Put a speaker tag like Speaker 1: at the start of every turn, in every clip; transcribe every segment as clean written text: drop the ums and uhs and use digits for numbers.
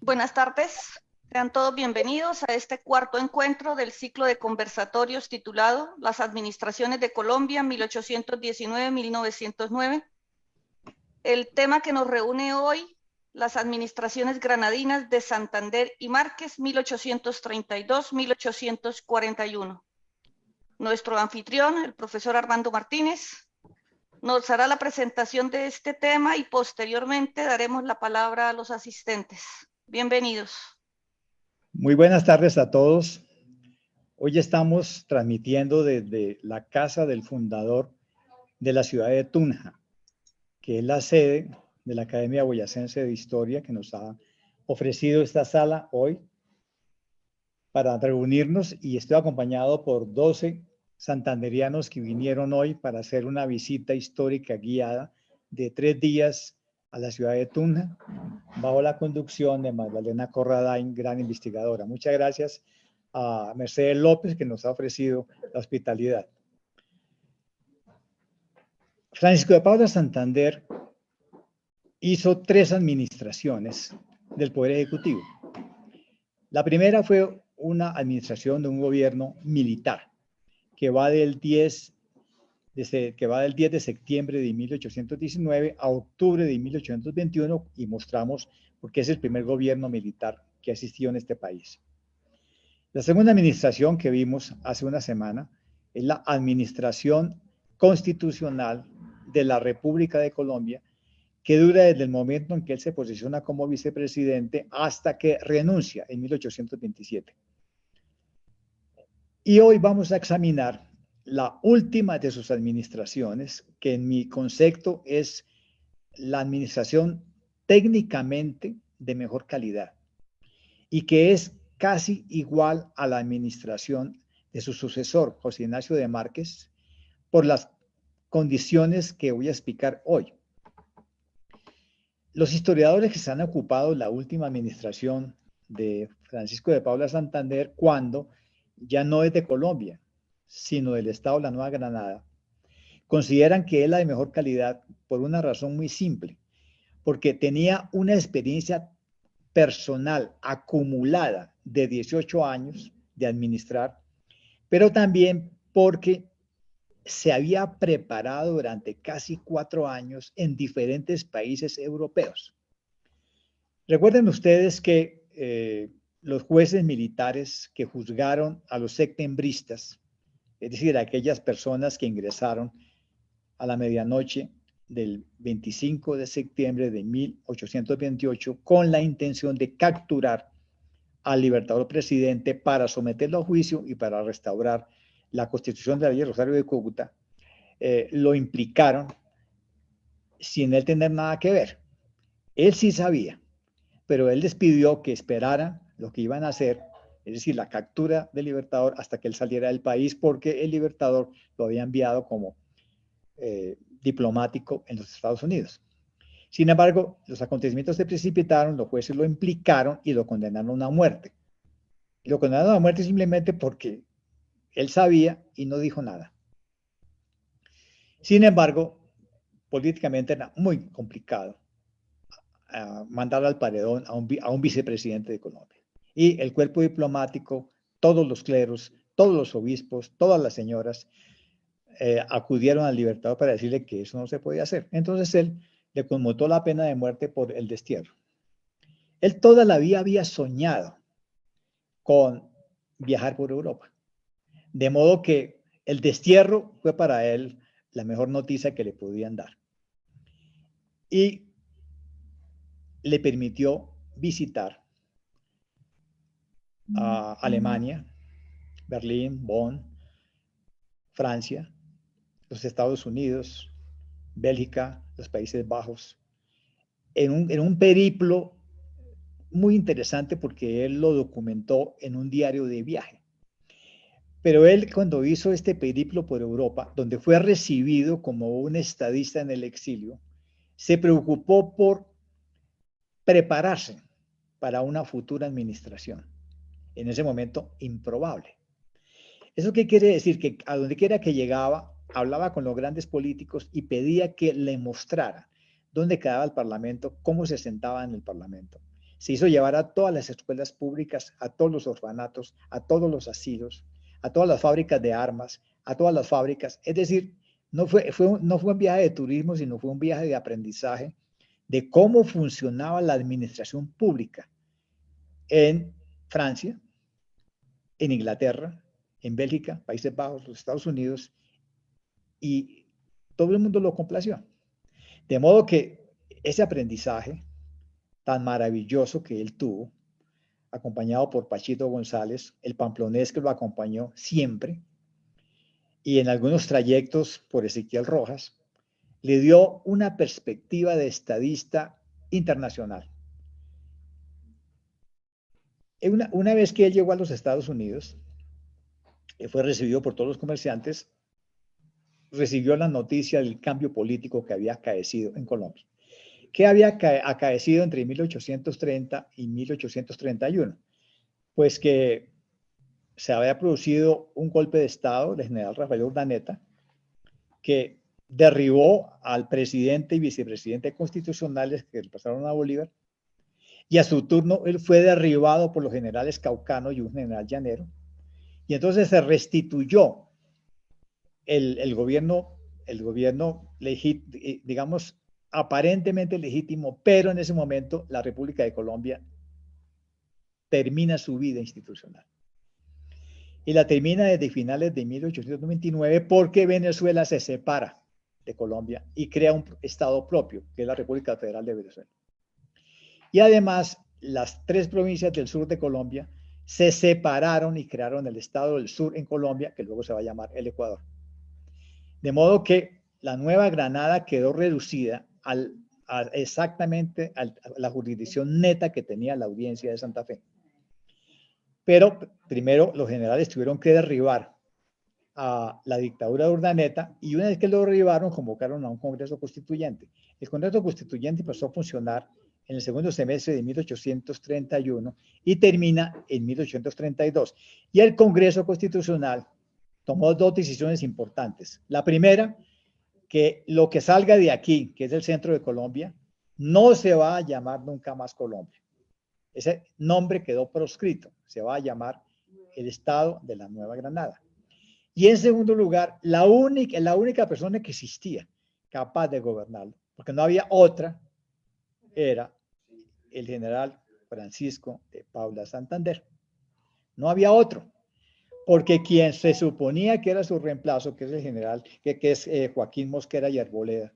Speaker 1: Buenas tardes, sean todos bienvenidos a este cuarto encuentro del ciclo de conversatorios titulado Las Administraciones de Colombia 1819-1909. El tema que nos reúne hoy, las administraciones granadinas de Santander y Márquez 1832-1841. Nuestro anfitrión, el profesor Armando Martínez, nos hará la presentación de este tema y posteriormente daremos la palabra a los asistentes. Bienvenidos.
Speaker 2: Muy buenas tardes a todos. Hoy estamos transmitiendo desde la casa del fundador de la ciudad de Tunja, que es la sede de la Academia Boyacense de Historia, que nos ha ofrecido esta sala hoy para reunirnos, y estoy acompañado por 12 santanderianos que vinieron hoy para hacer una visita histórica guiada de 3 días a la ciudad de Tunja, bajo la conducción de Magdalena Corradain, gran investigadora. Muchas gracias a Mercedes López, que nos ha ofrecido la hospitalidad. Francisco de Paula Santander hizo 3 administraciones del Poder Ejecutivo. La primera fue una administración de un gobierno militar que va del 10 de septiembre de 1819 a octubre de 1821, y mostramos por qué es el primer gobierno militar que ha existido en este país. La segunda administración que vimos hace una semana es la administración constitucional de la República de Colombia, que dura desde el momento en que él se posiciona como vicepresidente hasta que renuncia en 1827. Y hoy vamos a examinar la última de sus administraciones, que en mi concepto es la administración técnicamente de mejor calidad y que es casi igual a la administración de su sucesor, José Ignacio de Márquez, por las condiciones que voy a explicar hoy. Los historiadores que se han ocupado la última administración de Francisco de Paula Santander, cuando ya no es de Colombia, sino del estado de la Nueva Granada, consideran que es la de mejor calidad por una razón muy simple, porque tenía una experiencia personal acumulada de 18 años de administrar, pero también porque se había preparado durante casi 4 años en diferentes países europeos. Recuerden ustedes que los jueces militares que juzgaron a los septembristas, es decir, aquellas personas que ingresaron a la medianoche del 25 de septiembre de 1828 con la intención de capturar al libertador presidente para someterlo a juicio y para restaurar la constitución de la ley Rosario de Cúcuta, lo implicaron sin él tener nada que ver. Él sí sabía, pero él les pidió que esperaran lo que iban a hacer, es decir, la captura del libertador hasta que él saliera del país, porque el libertador lo había enviado como diplomático en los Estados Unidos. Sin embargo, los acontecimientos se precipitaron, los jueces lo implicaron y lo condenaron a muerte. Y lo condenaron a muerte simplemente porque él sabía y no dijo nada. Sin embargo, políticamente era muy complicado mandar al paredón a un vicepresidente de Colombia. Y el cuerpo diplomático, todos los cleros, todos los obispos, todas las señoras, acudieron al libertador para decirle que eso no se podía hacer. Entonces él le conmutó la pena de muerte por el destierro. Él toda la vida había soñado con viajar por Europa, de modo que el destierro fue para él la mejor noticia que le podían dar, y le permitió visitar a Alemania, Berlín, Bonn, Francia, los Estados Unidos, Bélgica, los Países Bajos, en un periplo muy interesante porque él lo documentó en un diario de viaje. Pero él, cuando hizo este periplo por Europa, donde fue recibido como un estadista en el exilio, se preocupó por prepararse para una futura administración, en ese momento improbable. ¿Eso qué quiere decir? Que a donde quiera que llegaba, hablaba con los grandes políticos y pedía que le mostrara dónde quedaba el Parlamento, cómo se sentaba en el Parlamento. se hizo llevar a todas las escuelas públicas, a todos los orfanatos, a todos los asilos, a todas las fábricas de armas, a todas las fábricas. Es decir, no fue un viaje de turismo, sino fue un viaje de aprendizaje de cómo funcionaba la administración pública en Francia, en Inglaterra, en Bélgica, Países Bajos, los Estados Unidos, y todo el mundo lo complació. De modo que ese aprendizaje tan maravilloso que él tuvo, acompañado por Pachito González, el pamplonés que lo acompañó siempre, y en algunos trayectos por Ezequiel Rojas, le dio una perspectiva de estadista internacional. Una vez que él llegó a los Estados Unidos, fue recibido por todos los comerciantes, recibió la noticia del cambio político que había acaecido en Colombia. ¿Qué había acaecido entre 1830 y 1831? Pues que se había producido un golpe de Estado del general Rafael Urdaneta, que derribó al presidente y vicepresidente constitucionales que le pasaron a Bolívar, y a su turno él fue derribado por los generales Caucano y un general Llanero, y entonces se restituyó el gobierno, digamos, aparentemente legítimo, pero en ese momento la República de Colombia termina su vida institucional. Y la termina desde finales de 1829 porque Venezuela se separa de Colombia y crea un estado propio, que es la República Federal de Venezuela. Y además, las 3 provincias del sur de Colombia se separaron y crearon el estado del sur en Colombia, que luego se va a llamar el Ecuador. De modo que la Nueva Granada quedó reducida exactamente a la jurisdicción neta que tenía la Audiencia de Santa Fe. Pero primero los generales tuvieron que derribar a la dictadura de Urdaneta, y una vez que lo derribaron, convocaron a un Congreso Constituyente. El Congreso Constituyente empezó a funcionar en el segundo semestre de 1831 y termina en 1832. Y el Congreso Constitucional tomó 2 decisiones importantes. La primera, que lo que salga de aquí, que es el centro de Colombia, no se va a llamar nunca más Colombia. Ese nombre quedó proscrito, se va a llamar el Estado de la Nueva Granada. Y en segundo lugar, la única persona que existía capaz de gobernarlo, porque no había otra, era el general Francisco de Paula Santander. No había otro, porque quien se suponía que era su reemplazo, que es el general, que es Joaquín Mosquera y Arboleda,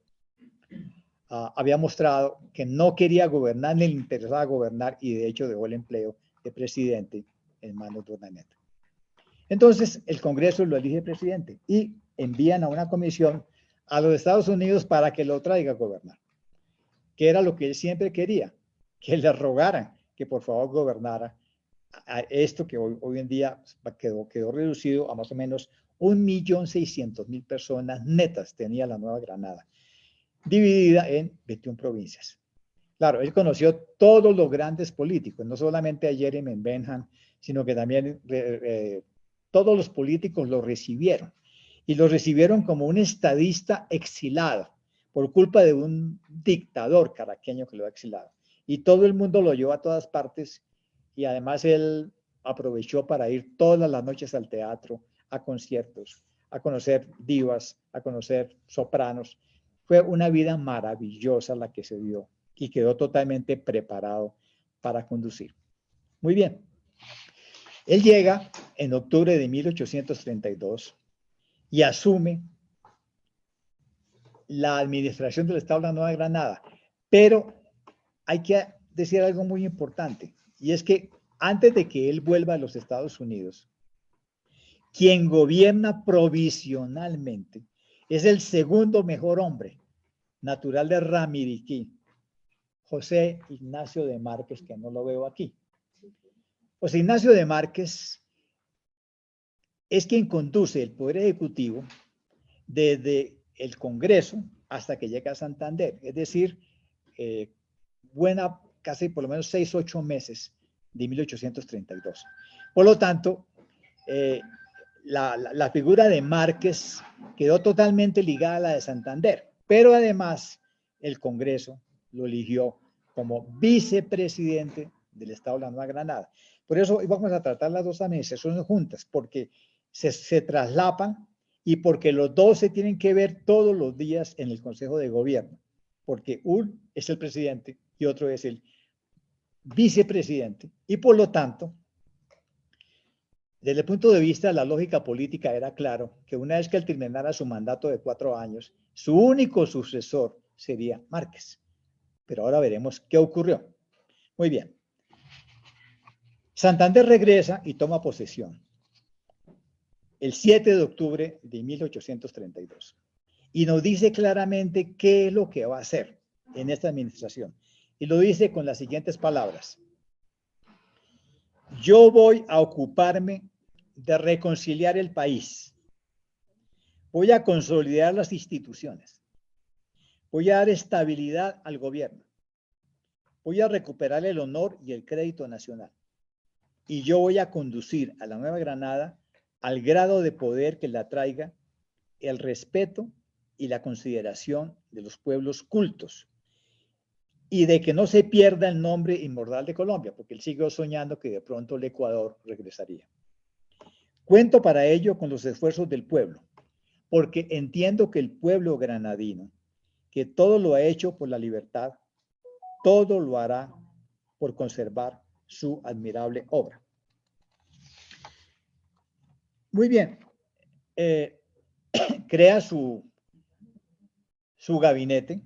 Speaker 2: había mostrado que no quería gobernar ni le interesaba gobernar, y de hecho dejó el empleo de presidente en manos de Urdaneta. Entonces el Congreso lo elige presidente y envían a una comisión a los Estados Unidos para que lo traiga a gobernar, que era lo que él siempre quería, que le rogaran que por favor gobernara a esto que hoy en día quedó reducido a más o menos 1.600.000 personas netas tenía la Nueva Granada, dividida en 21 provincias. Claro, él conoció todos los grandes políticos, no solamente a Jeremy Bentham, sino que también todos los políticos lo recibieron, y lo recibieron como un estadista exilado por culpa de un dictador caraqueño que lo ha exilado. Y todo el mundo lo llevó a todas partes, y además él aprovechó para ir todas las noches al teatro, a conciertos, a conocer divas, a conocer sopranos. Fue una vida maravillosa la que se dio, y quedó totalmente preparado para conducir. Muy bien. Él llega en octubre de 1832 y asume la administración del Estado de la Nueva Granada. Pero hay que decir algo muy importante, y es que antes de que él vuelva a los Estados Unidos, quien gobierna provisionalmente es el segundo mejor hombre, natural de Ramiriquí, José Ignacio de Márquez, que no lo veo aquí. José Ignacio de Márquez es quien conduce el Poder Ejecutivo desde el Congreso hasta que llega a Santander, es decir, casi por lo menos 6 u 8 meses de 1832. Por lo tanto, la figura de Márquez quedó totalmente ligada a la de Santander, pero además el Congreso lo eligió como vicepresidente del Estado de la Nueva Granada. Por eso hoy vamos a tratar las dos administraciones juntas, porque se traslapan y porque los dos se tienen que ver todos los días en el Consejo de Gobierno, porque uno es el presidente y otro es el vicepresidente, y por lo tanto, desde el punto de vista de la lógica política, era claro que una vez que él terminara su mandato de 4 años, su único sucesor sería Márquez. Pero ahora veremos qué ocurrió. Muy bien. Santander regresa y toma posesión el 7 de octubre de 1832. Y nos dice claramente qué es lo que va a hacer en esta administración. Y lo dice con las siguientes palabras. Yo voy a ocuparme de reconciliar el país. Voy a consolidar las instituciones. Voy a dar estabilidad al gobierno. Voy a recuperar el honor y el crédito nacional. Y yo voy a conducir a la Nueva Granada al grado de poder que la traiga el respeto y la consideración de los pueblos cultos y de que no se pierda el nombre inmortal de Colombia, porque él siguió soñando que de pronto el Ecuador regresaría. Cuento para ello con los esfuerzos del pueblo, porque entiendo que el pueblo granadino, que todo lo ha hecho por la libertad, todo lo hará por conservar su admirable obra. Muy bien, crea su gabinete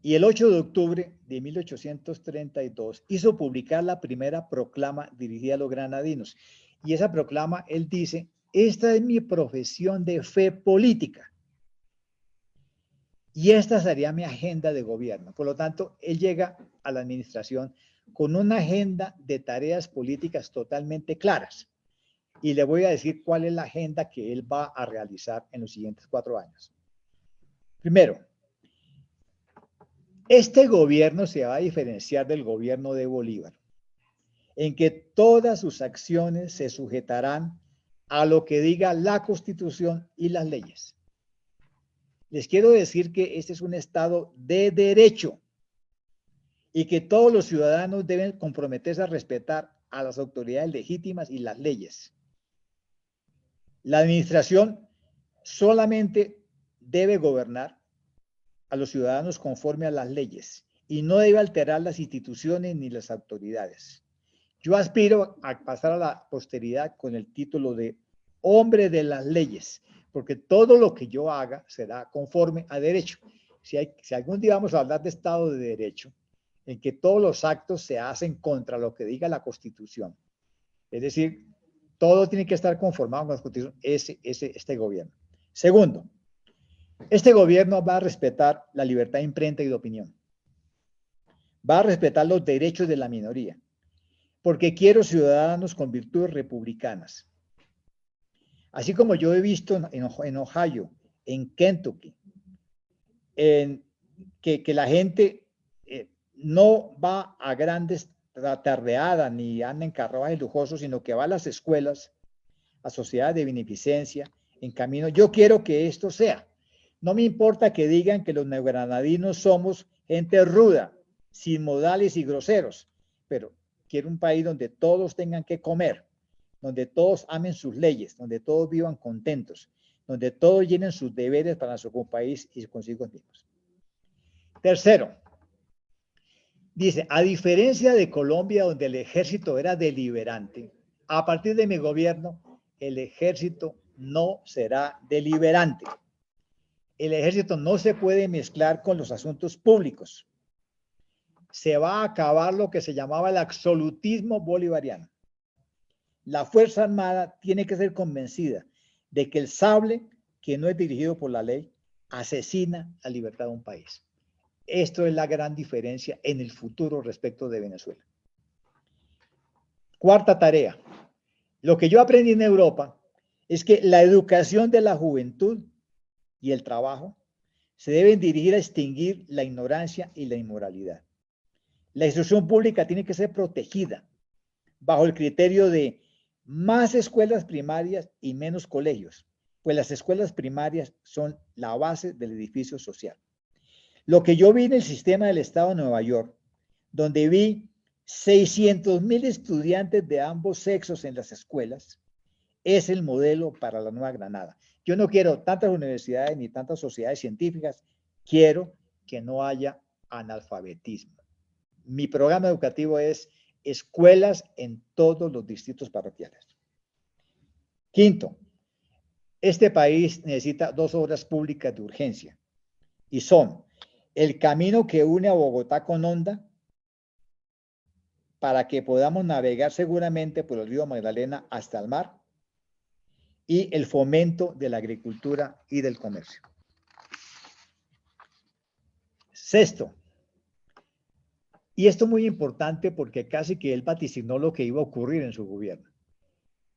Speaker 2: y el 8 de octubre de 1832 hizo publicar la primera proclama dirigida a los granadinos. Y esa proclama, él dice, esta es mi profesión de fe política y esta sería mi agenda de gobierno. Por lo tanto, él llega a la administración con una agenda de tareas políticas totalmente claras. Y le voy a decir cuál es la agenda que él va a realizar en los siguientes 4 años. Primero, este gobierno se va a diferenciar del gobierno de Bolívar, en que todas sus acciones se sujetarán a lo que diga la Constitución y las leyes. Les quiero decir que este es un Estado de derecho y que todos los ciudadanos deben comprometerse a respetar a las autoridades legítimas y las leyes. La administración solamente debe gobernar a los ciudadanos conforme a las leyes y no debe alterar las instituciones ni las autoridades. Yo aspiro a pasar a la posteridad con el título de hombre de las leyes, porque todo lo que yo haga será conforme a derecho. Si algún día vamos a hablar de Estado de Derecho, en que todos los actos se hacen contra lo que diga la Constitución, es decir, todo tiene que estar conformado con la Constitución, este gobierno. Segundo, este gobierno va a respetar la libertad de imprenta y de opinión. Va a respetar los derechos de la minoría, porque quiero ciudadanos con virtudes republicanas. Así como yo he visto en Ohio, en Kentucky, que la gente no va a grandes tardeadas ni anda en carruajes lujosos, sino que va a las escuelas, a sociedades de beneficencia, en camino. Yo quiero que esto sea. No me importa que digan que los neogranadinos somos gente ruda, sin modales y groseros, pero quiero un país donde todos tengan que comer, donde todos amen sus leyes, donde todos vivan contentos, donde todos llenen sus deberes para su país y consigo mismos. Tercero, dice, a diferencia de Colombia, donde el ejército era deliberante, a partir de mi gobierno, el ejército no será deliberante. El ejército no se puede mezclar con los asuntos públicos. Se va a acabar lo que se llamaba el absolutismo bolivariano. La Fuerza Armada tiene que ser convencida de que el sable, que no es dirigido por la ley, asesina la libertad de un país. Esto es la gran diferencia en el futuro respecto de Venezuela. Cuarta tarea. Lo que yo aprendí en Europa es que la educación de la juventud y el trabajo se deben dirigir a extinguir la ignorancia y la inmoralidad. La instrucción pública tiene que ser protegida bajo el criterio de más escuelas primarias y menos colegios, pues las escuelas primarias son la base del edificio social. Lo que yo vi en el sistema del Estado de Nueva York, donde vi 600.000 estudiantes de ambos sexos en las escuelas, es el modelo para la Nueva Granada. Yo no quiero tantas universidades ni tantas sociedades científicas, quiero que no haya analfabetismo. Mi programa educativo es escuelas en todos los distritos parroquiales. Quinto, este país necesita 2 obras públicas de urgencia y son el camino que une a Bogotá con Honda para que podamos navegar seguramente por el río Magdalena hasta el mar y el fomento de la agricultura y del comercio. Sexto, y esto es muy importante porque casi que él vaticinó lo que iba a ocurrir en su gobierno.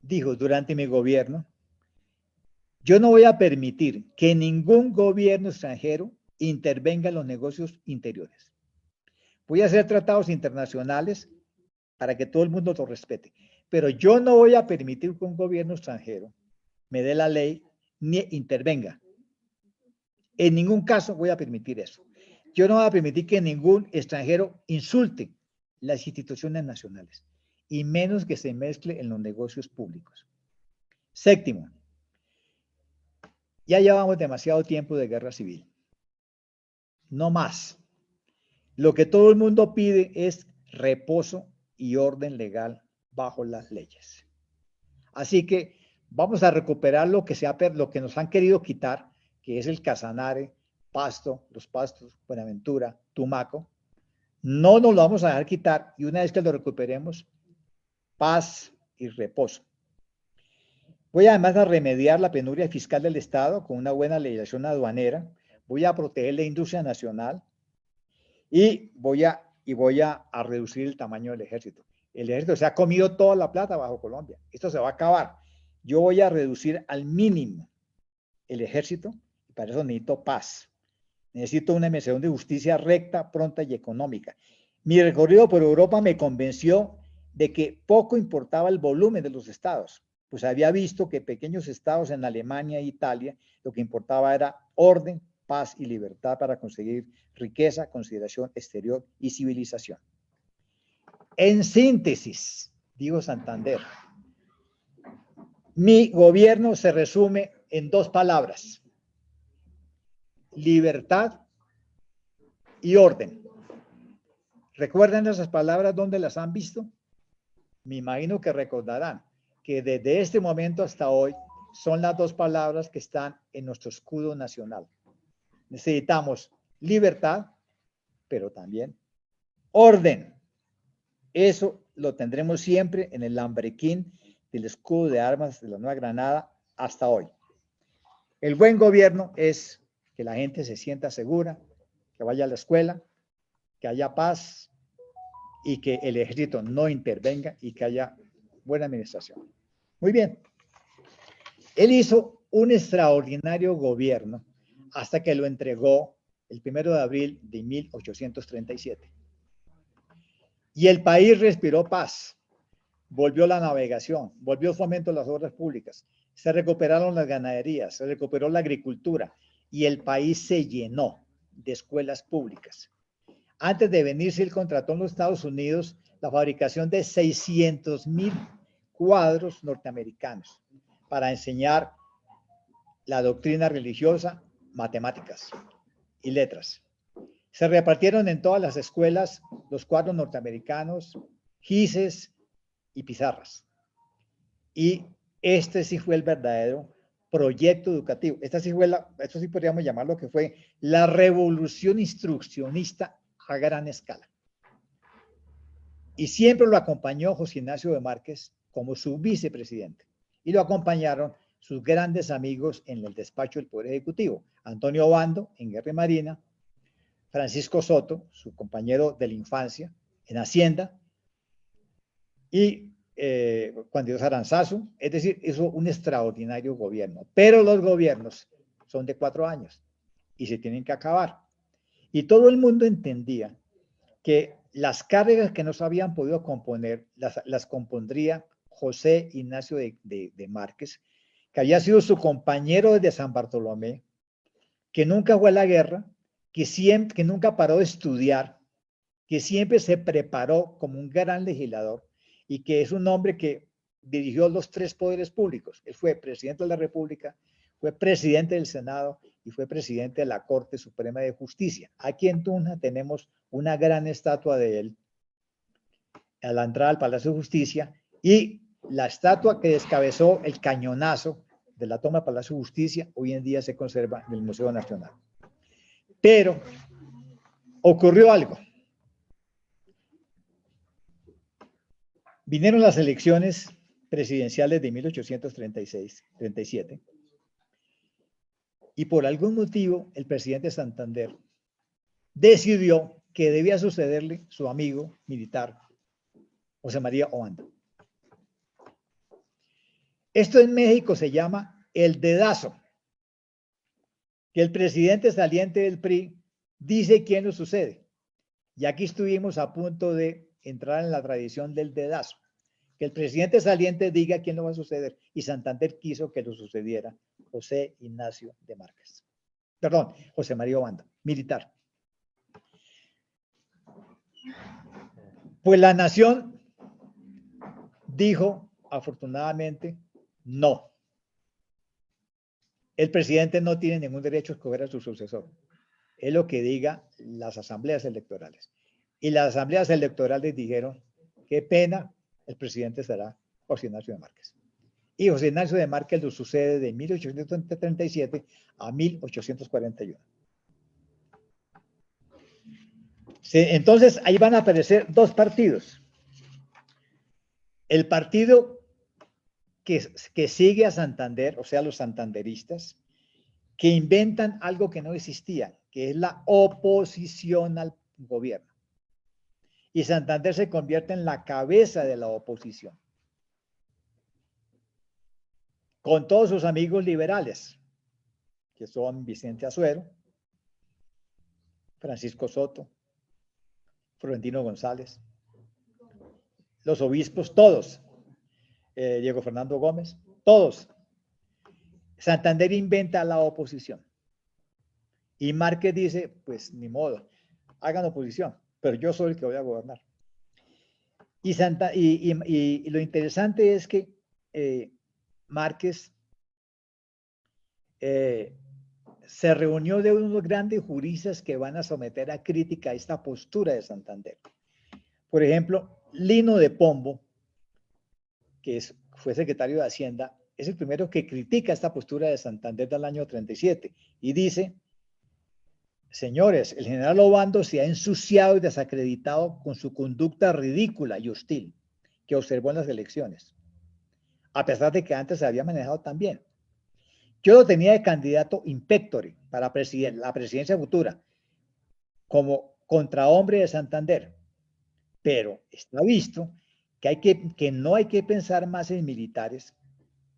Speaker 2: Dijo, durante mi gobierno, yo no voy a permitir que ningún gobierno extranjero intervenga en los negocios interiores. Voy a hacer tratados internacionales para que todo el mundo lo respete, pero yo no voy a permitir que un gobierno extranjero me dé la ley ni intervenga. En ningún caso voy a permitir eso. Yo no voy a permitir que ningún extranjero insulte las instituciones nacionales y menos que se mezcle en los negocios públicos. Séptimo, ya llevamos demasiado tiempo de guerra civil. No más. Lo que todo el mundo pide es reposo y orden legal bajo las leyes. Así que vamos a recuperar lo que nos han querido quitar, que es el Casanare, Pasto, Los Pastos, Buenaventura, Tumaco. No nos lo vamos a dejar quitar y una vez que lo recuperemos, paz y reposo. Voy además a remediar la penuria fiscal del Estado con una buena legislación aduanera. Voy a proteger la industria nacional y voy a reducir el tamaño del ejército. El ejército se ha comido toda la plata bajo Colombia. Esto se va a acabar. Yo voy a reducir al mínimo el ejército y para eso necesito paz. Necesito una administración de justicia recta, pronta y económica. Mi recorrido por Europa me convenció de que poco importaba el volumen de los estados, pues había visto que pequeños estados en Alemania e Italia lo que importaba era orden, paz y libertad para conseguir riqueza, consideración exterior y civilización. En síntesis, digo Santander, mi gobierno se resume en 2 palabras: libertad y orden. ¿Recuerdan esas palabras dónde las han visto? Me imagino que recordarán que desde este momento hasta hoy son las 2 palabras que están en nuestro escudo nacional. Necesitamos libertad, pero también orden. Eso lo tendremos siempre en el lambrequín del escudo de armas de la Nueva Granada hasta hoy. El buen gobierno es que la gente se sienta segura, que vaya a la escuela, que haya paz y que el ejército no intervenga y que haya buena administración. Muy bien. Él hizo un extraordinario gobierno hasta que lo entregó el 1 de abril de 1837. Y el país respiró paz, volvió la navegación, volvió el fomento de las obras públicas, se recuperaron las ganaderías, se recuperó la agricultura y el país se llenó de escuelas públicas. Antes de venirse, él contrató en los Estados Unidos la fabricación de 600.000 cuadros norteamericanos para enseñar la doctrina religiosa, matemáticas y letras. Se repartieron en todas las escuelas los cuadros norteamericanos, gises y pizarras. Y este sí fue el verdadero proyecto educativo. Esto sí podríamos llamarlo que fue la revolución instruccionista a gran escala. Y siempre lo acompañó José Ignacio de Márquez como su vicepresidente. Y lo acompañaron sus grandes amigos en el despacho del Poder Ejecutivo. Antonio Obando en Guerra y Marina, Francisco Soto, su compañero de la infancia en Hacienda, y Juan Dios Aranzazu. Es decir, hizo un extraordinario gobierno. Pero los gobiernos son de 4 años y se tienen que acabar. Y todo el mundo entendía que las cargas que no se habían podido componer, las compondría José Ignacio de Márquez, que había sido su compañero desde San Bartolomé, que nunca fue a la guerra, que nunca paró de estudiar, que siempre se preparó como un gran legislador y que es un hombre que dirigió los tres poderes públicos. Él fue presidente de la República, fue presidente del Senado y fue presidente de la Corte Suprema de Justicia. Aquí en Tunja tenemos una gran estatua de él a la entrada al Palacio de Justicia y la estatua que descabezó el cañonazo de la toma del Palacio de Justicia hoy en día se conserva en el Museo Nacional. Pero ocurrió algo. Vinieron las elecciones presidenciales de 1836-37 y por algún motivo el presidente Santander decidió que debía sucederle su amigo militar José María Obando. Esto en México se llama el dedazo, que el presidente saliente del PRI dice quién lo sucede. Y aquí estuvimos a punto de entrar en la tradición del dedazo, que el presidente saliente diga quién lo va a suceder, y Santander quiso que lo sucediera José Ignacio de Márquez. Perdón, José María Obando, militar. Pues la nación dijo, afortunadamente, no. El presidente no tiene ningún derecho a escoger a su sucesor. Es lo que diga las asambleas electorales. Y las asambleas electorales dijeron, qué pena, el presidente será José Ignacio de Márquez. Y José Ignacio de Márquez lo sucede de 1837 a 1841. Entonces, ahí van a aparecer dos partidos. El partido que sigue a Santander, o sea, los santanderistas, que inventan algo que no existía, que es la oposición al gobierno. Y Santander se convierte en la cabeza de la oposición, con todos sus amigos liberales, que son Vicente Azuero, Francisco Soto, Florentino González, los obispos, todos, Diego Fernando Gómez, todos. Santander inventa la oposición. Y Márquez dice, pues ni modo, hagan oposición, pero yo soy el que voy a gobernar. Y lo interesante es que Márquez se reunió de unos grandes juristas que van a someter a crítica esta postura de Santander. Por ejemplo, Lino de Pombo, que fue secretario de Hacienda, es el primero que critica esta postura de Santander del año 37 y dice, señores, el general Obando se ha ensuciado y desacreditado con su conducta ridícula y hostil que observó en las elecciones, a pesar de que antes se había manejado tan bien. Yo lo tenía de candidato in pectore para la presidencia futura, como contrahombre de Santander, pero está visto que no hay que pensar más en militares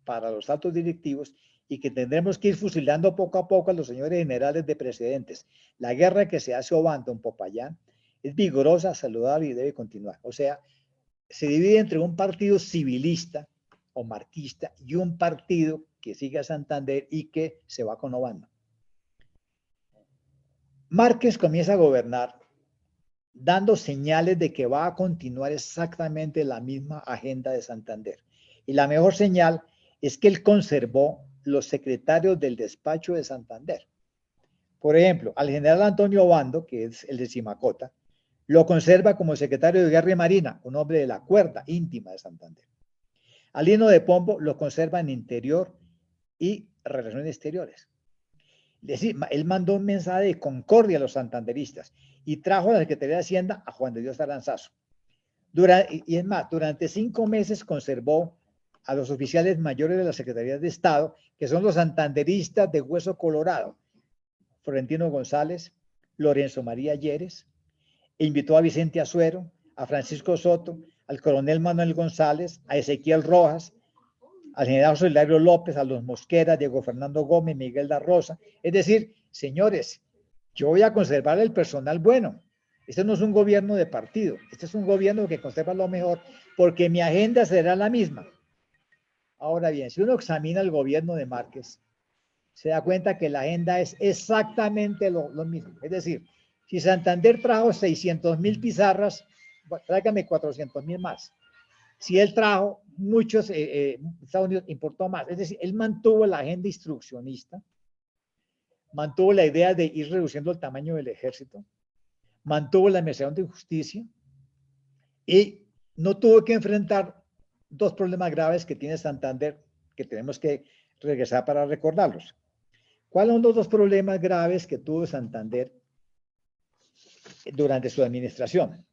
Speaker 2: para los altos directivos y que tendremos que ir fusilando poco a poco a los señores generales de precedentes. La guerra que se hace Obando en Popayán es vigorosa, saludable y debe continuar. O sea, se divide entre un partido civilista o marquista y un partido que sigue a Santander y que se va con Obando. Márquez comienza a gobernar dando señales de que va a continuar exactamente la misma agenda de Santander. Y la mejor señal es que él conservó los secretarios del despacho de Santander. Por ejemplo, al general Antonio Obando, que es el de Simacota, lo conserva como secretario de Guerra y Marina, un hombre de la cuerda íntima de Santander. A Lino de Pombo lo conserva en Interior y Relaciones Exteriores. Es decir, él mandó un mensaje de concordia a los santanderistas y trajo a la Secretaría de Hacienda a Juan de Dios Aranzazu. Y es más, durante 5 meses conservó a los oficiales mayores de la Secretaría de Estado, que son los santanderistas de hueso colorado, Florentino González, Lorenzo María Lleres, e invitó a Vicente Azuero, a Francisco Soto, al coronel Manuel González, a Ezequiel Rojas, al general Solidario López, a los Mosquera, Diego Fernando Gómez, Miguel da Rosa. Es decir, señores, yo voy a conservar el personal bueno. Este no es un gobierno de partido, este es un gobierno que conserva lo mejor, porque mi agenda será la misma. Ahora bien, si uno examina el gobierno de Márquez, se da cuenta que la agenda es exactamente lo mismo. Es decir, si Santander trajo 600.000 pizarras, tráigame 400.000 más. Si él trajo muchos, Estados Unidos importó más. Es decir, él mantuvo la agenda instruccionista, mantuvo la idea de ir reduciendo el tamaño del ejército, mantuvo la administración de justicia y no tuvo que enfrentar dos problemas graves que tiene Santander, que tenemos que regresar para recordarlos. ¿Cuáles son los dos problemas graves que tuvo Santander durante su administración?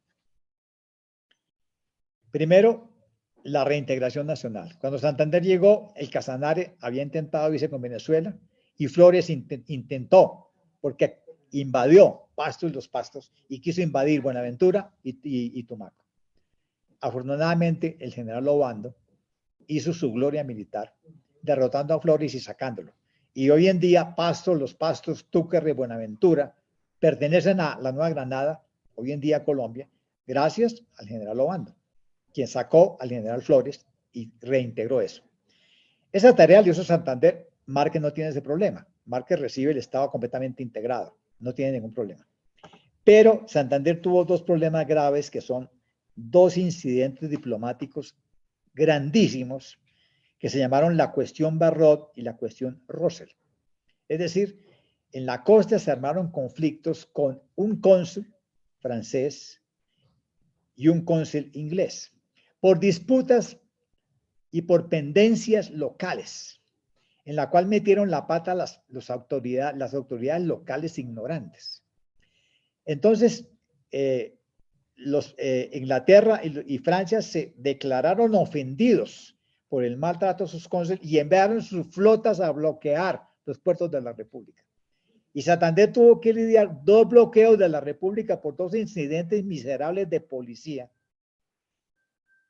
Speaker 2: Primero, la reintegración nacional. Cuando Santander llegó, el Casanare había intentado irse con Venezuela y Flores intentó, porque invadió Pasto y los Pastos y quiso invadir Buenaventura y Tumaco. Afortunadamente, el general Obando hizo su gloria militar, derrotando a Flores y sacándolo. Y hoy en día, Pasto, los Pastos, Túquerre y Buenaventura pertenecen a la Nueva Granada, hoy en día Colombia, gracias al general Obando, quien sacó al general Flores y reintegró eso. Esa tarea le hizo Santander. Márquez no tiene ese problema. Márquez recibe el Estado completamente integrado, no tiene ningún problema. Pero Santander tuvo dos problemas graves que son dos incidentes diplomáticos grandísimos que se llamaron la cuestión Barrot y la cuestión Russell. Es decir, en la costa se armaron conflictos con un cónsul francés y un cónsul inglés por disputas y por pendencias locales, en la cual metieron la pata las autoridades locales ignorantes. Entonces, Inglaterra y Francia se declararon ofendidos por el maltrato a sus cónsules y enviaron sus flotas a bloquear los puertos de la República. Y Santander tuvo que lidiar dos bloqueos de la República por dos incidentes miserables de policía.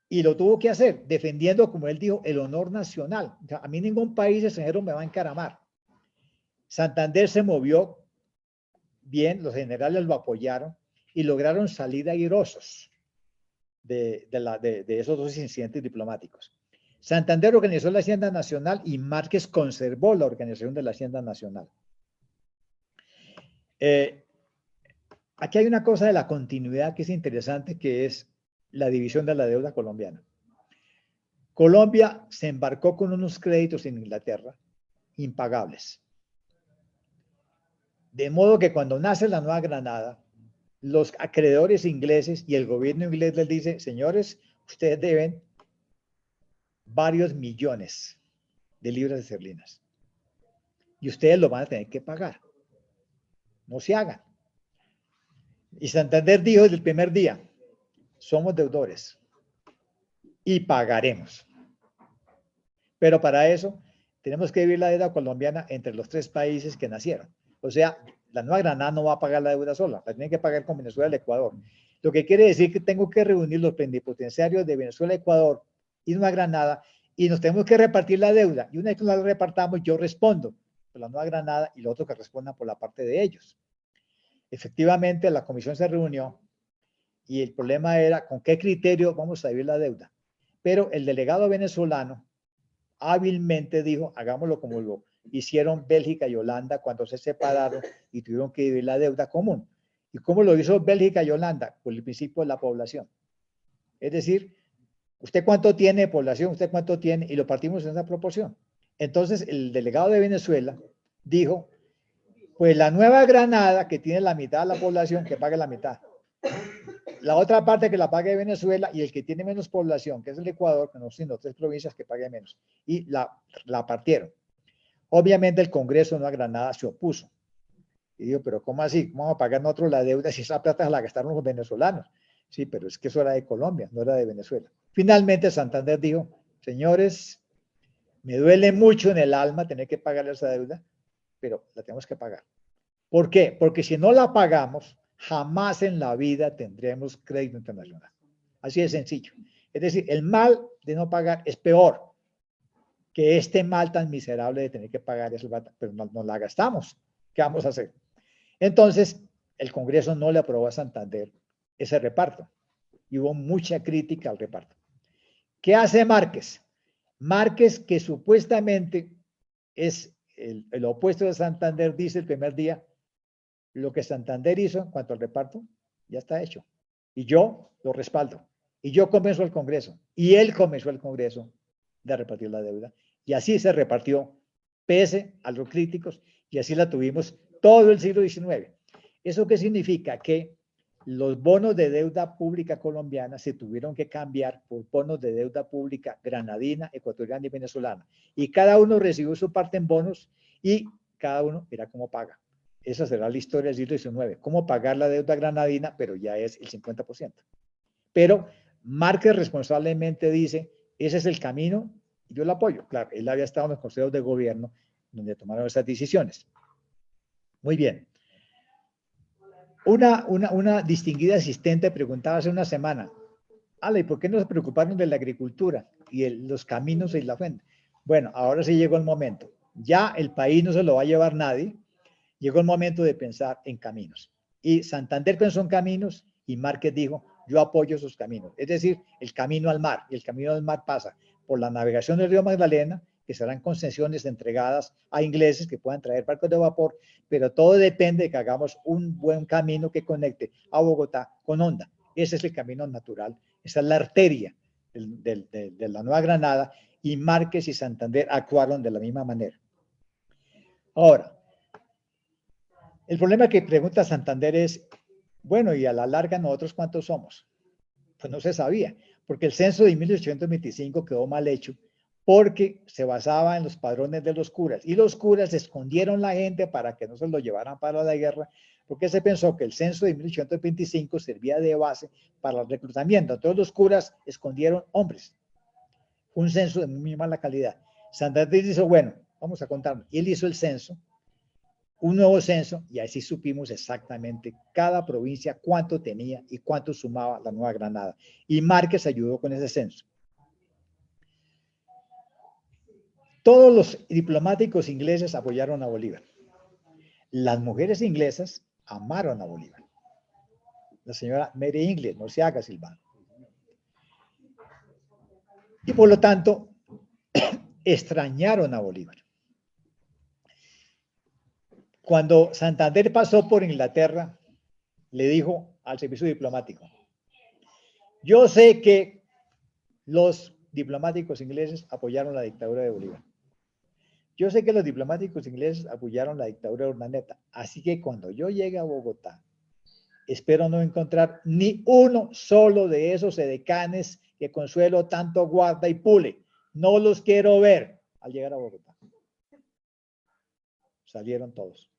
Speaker 2: Y lo tuvo que hacer defendiendo, como él dijo, el honor nacional. O sea, a mí ningún país extranjero me va a encaramar. Santander se movió bien, los generales lo apoyaron y lograron salir airosos de esos dos incidentes diplomáticos. Santander organizó la Hacienda Nacional y Márquez conservó la organización de la Hacienda Nacional. Aquí hay una cosa de la continuidad que es interesante, que es la división de la deuda colombiana. Colombia se embarcó con unos créditos en Inglaterra impagables. De modo que cuando nace la Nueva Granada, los acreedores ingleses y el gobierno inglés les dice: señores, ustedes deben varios millones de libras esterlinas y ustedes lo van a tener que pagar. No se hagan. Y Santander dijo desde el primer día: somos deudores y pagaremos. Pero para eso tenemos que dividir la deuda colombiana entre los tres países que nacieron. O sea, la Nueva Granada no va a pagar la deuda sola, la tiene que pagar con Venezuela y Ecuador. Lo que quiere decir que tengo que reunir los plenipotenciarios de Venezuela, Ecuador y Nueva Granada y nos tenemos que repartir la deuda. Y una vez que la repartamos, yo respondo por la Nueva Granada y los otros que respondan por la parte de ellos. Efectivamente, la comisión se reunió y el problema era con qué criterio vamos a dividir la deuda. Pero el delegado venezolano hábilmente dijo: hagámoslo como lo hicieron Bélgica y Holanda cuando se separaron y tuvieron que dividir la deuda común. ¿Y cómo lo hizo Bélgica y Holanda? Por el principio de la población. Es decir, ¿usted cuánto tiene de población? ¿Usted cuánto tiene? Y lo partimos en esa proporción. Entonces, el delegado de Venezuela dijo: pues la Nueva Granada, que tiene la mitad de la población, que pague la mitad. La otra parte que la pague Venezuela, y el que tiene menos población, que es el Ecuador, que no sino 3 provincias, que pague menos. Y la partieron. Obviamente el Congreso de Nueva Granada se opuso. Y dijo: pero ¿cómo así? ¿Cómo vamos a pagar nosotros la deuda si esa plata la gastaron los venezolanos? Sí, pero es que eso era de Colombia, no era de Venezuela. Finalmente Santander dijo: señores, me duele mucho en el alma tener que pagar esa deuda, pero la tenemos que pagar. ¿Por qué? Porque si no la pagamos, jamás en la vida tendremos crédito internacional. Así de sencillo. Es decir, el mal de no pagar es peor que este mal tan miserable de tener que pagar eso, pero no la gastamos. ¿Qué vamos a hacer? Entonces, el Congreso no le aprobó a Santander ese reparto y hubo mucha crítica al reparto. ¿Qué hace Márquez? Márquez, que supuestamente es el opuesto de Santander dice el primer día, lo que Santander hizo en cuanto al reparto, ya está hecho. Y yo lo respaldo. Y yo convenzo al Congreso. Y él convenció al Congreso de repartir la deuda. Y así se repartió, pese a los críticos, y así la tuvimos todo el siglo XIX. ¿Eso qué significa? Que los bonos de deuda pública colombiana se tuvieron que cambiar por bonos de deuda pública granadina, ecuatoriana y venezolana. Y cada uno recibió su parte en bonos y cada uno era cómo paga. Esa será la historia del siglo XIX. Cómo pagar la deuda granadina, pero ya es el 50%. Pero Márquez responsablemente dice, ese es el camino, y yo lo apoyo. Claro, él había estado en los consejos de gobierno donde tomaron esas decisiones. Muy bien. Una distinguida asistente preguntaba hace una semana, ¿y por qué no se preocuparon de la agricultura y los caminos y la fuente? Bueno, ahora sí llegó el momento. Ya el país no se lo va a llevar nadie. Llegó el momento de pensar en caminos. Y Santander pensó en caminos y Márquez dijo, yo apoyo esos caminos. Es decir, el camino al mar. Y el camino al mar pasa por la navegación del río Magdalena, que serán concesiones entregadas a ingleses que puedan traer barcos de vapor, pero todo depende de que hagamos un buen camino que conecte a Bogotá con Honda. Ese es el camino natural, esa es la arteria de la Nueva Granada, y Márquez y Santander actuaron de la misma manera. Ahora, el problema que pregunta Santander es, bueno, y a la larga nosotros ¿cuántos somos? Pues no se sabía, porque el censo de 1825 quedó mal hecho, porque se basaba en los padrones de los curas, y los curas escondieron la gente para que no se lo llevaran para la guerra, porque se pensó que el censo de 1825 servía de base para el reclutamiento. Entonces los curas escondieron hombres. Un censo de muy mala calidad. Santander dijo, bueno, vamos a contarlo. Y él hizo el censo, un nuevo censo, y así supimos exactamente cada provincia cuánto tenía y cuánto sumaba la Nueva Granada. Y Márquez ayudó con ese censo. Todos los diplomáticos ingleses apoyaron a Bolívar. Las mujeres inglesas amaron a Bolívar. La señora Mary Inglis, no se haga Silvano. Y por lo tanto, extrañaron a Bolívar. Cuando Santander pasó por Inglaterra, le dijo al servicio diplomático, yo sé que los diplomáticos ingleses apoyaron la dictadura de Bolívar. Yo sé que los diplomáticos ingleses apoyaron la dictadura de Urdaneta. Así que cuando yo llegue a Bogotá, espero no encontrar ni uno solo de esos edecanes que Consuelo tanto guarda y pule. No los quiero ver al llegar a Bogotá. Salieron todos.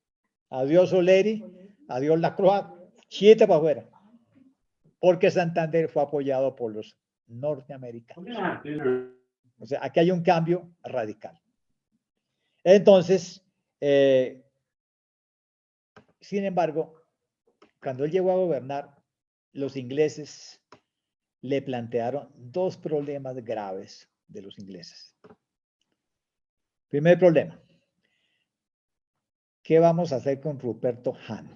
Speaker 2: Adiós Soleri, adiós Lacroix, 7 para afuera. Porque Santander fue apoyado por los norteamericanos. O sea, aquí hay un cambio radical. Entonces, sin embargo, cuando él llegó a gobernar, los ingleses le plantearon dos problemas graves de los ingleses. Primer problema, ¿qué vamos a hacer con Ruperto Hahn?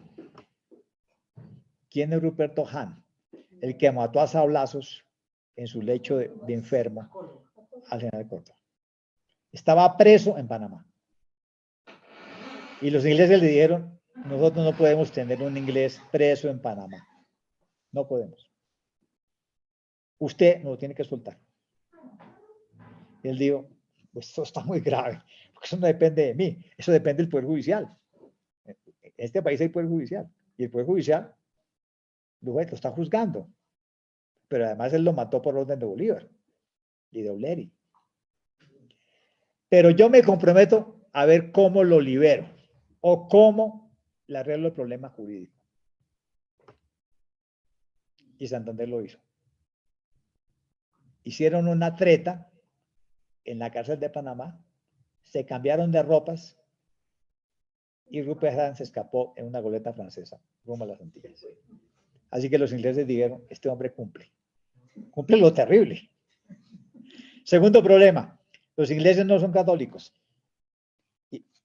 Speaker 2: ¿Quién es Ruperto Hahn? El que mató a sablazos en su lecho de enfermo al general Córdoba. Estaba preso en Panamá. Y los ingleses le dijeron, nosotros no podemos tener un inglés preso en Panamá. No podemos. Usted nos lo tiene que soltar. Y él dijo, pues esto está muy grave, porque eso no depende de mí, eso depende del Poder Judicial. En este país hay Poder Judicial, y el Poder Judicial lo está juzgando. Pero además él lo mató por orden de Bolívar y de Oleri. Pero yo me comprometo a ver cómo lo libero o cómo le arreglo el problema jurídico. Y Santander lo hizo. Hicieron una treta en la cárcel de Panamá, se cambiaron de ropas y Rupert Hahn se escapó en una goleta francesa rumbo a las Antillas. Así que los ingleses dijeron, este hombre cumple lo terrible. Segundo problema, los ingleses no son católicos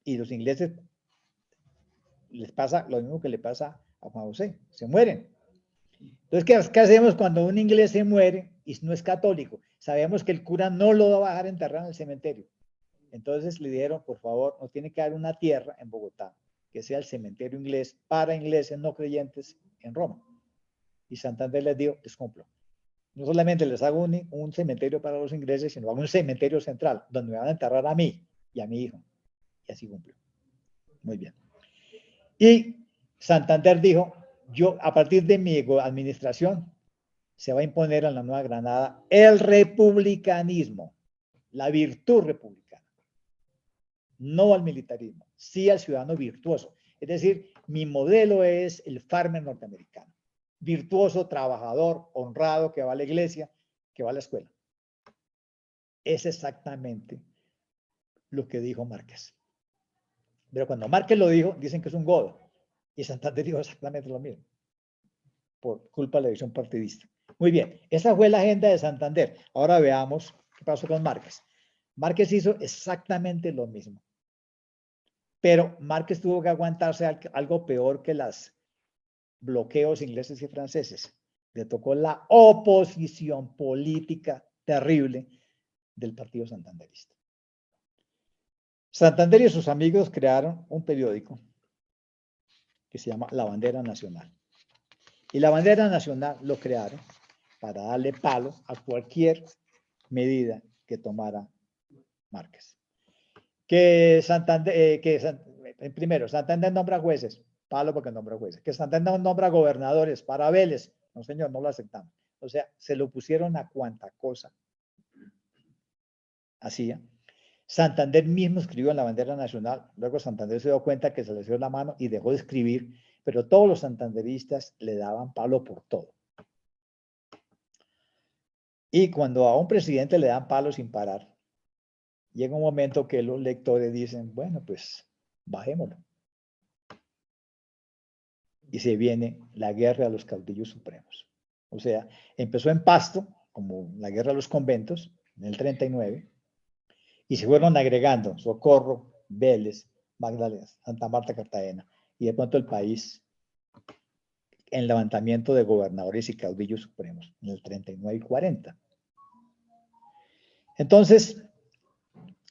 Speaker 2: y los ingleses les pasa lo mismo que le pasa a Juan José, se mueren. Entonces, ¿qué hacemos cuando un inglés se muere y no es católico? Sabemos que el cura no lo va a dejar enterrar en el cementerio. Entonces le dijeron, por favor, nos tiene que dar una tierra en Bogotá, que sea el cementerio inglés para ingleses no creyentes en Roma. Y Santander les dijo, les cumplo. No solamente les hago un cementerio para los ingleses, sino hago un cementerio central, donde me van a enterrar a mí y a mi hijo. Y así cumplió. Muy bien. Y Santander dijo, yo a partir de mi administración se va a imponer en la Nueva Granada el republicanismo, la virtud republicana, no al militarismo, sí al ciudadano virtuoso. Es decir, mi modelo es el farmer norteamericano, virtuoso, trabajador, honrado, que va a la iglesia, que va a la escuela. Es exactamente lo que dijo Márquez. Pero cuando Márquez lo dijo, dicen que es un godo. Y Santander dijo exactamente lo mismo, por culpa de la visión partidista. Muy bien, esa fue la agenda de Santander. Ahora veamos qué pasó con Márquez. Márquez hizo exactamente lo mismo. Pero Márquez tuvo que aguantarse algo peor que los bloqueos ingleses y franceses. Le tocó la oposición política terrible del Partido Santanderista. Santander y sus amigos crearon un periódico que se llama La Bandera Nacional. Y La Bandera Nacional lo crearon para darle palo a cualquier medida que tomara Márquez. Que Santander, primero, Santander nombra jueces, palo porque nombra jueces. Que Santander nombra gobernadores, para Vélez, no señor, no lo aceptamos. O sea, se lo pusieron a cuanta cosa hacía. Santander mismo escribió en la bandera nacional, luego Santander se dio cuenta que se le dio la mano y dejó de escribir, pero todos los santanderistas le daban palo por todo. Y cuando a un presidente le dan palo sin parar, llega un momento que los lectores dicen, bueno, pues bajémoslo. Y se viene la guerra de los caudillos supremos. O sea, empezó en Pasto, como la guerra de los conventos, en el 39, y se fueron agregando Socorro, Vélez, Magdalena, Santa Marta, Cartagena, y de pronto el país en levantamiento de gobernadores y caudillos supremos, en el 39 y 40. Entonces,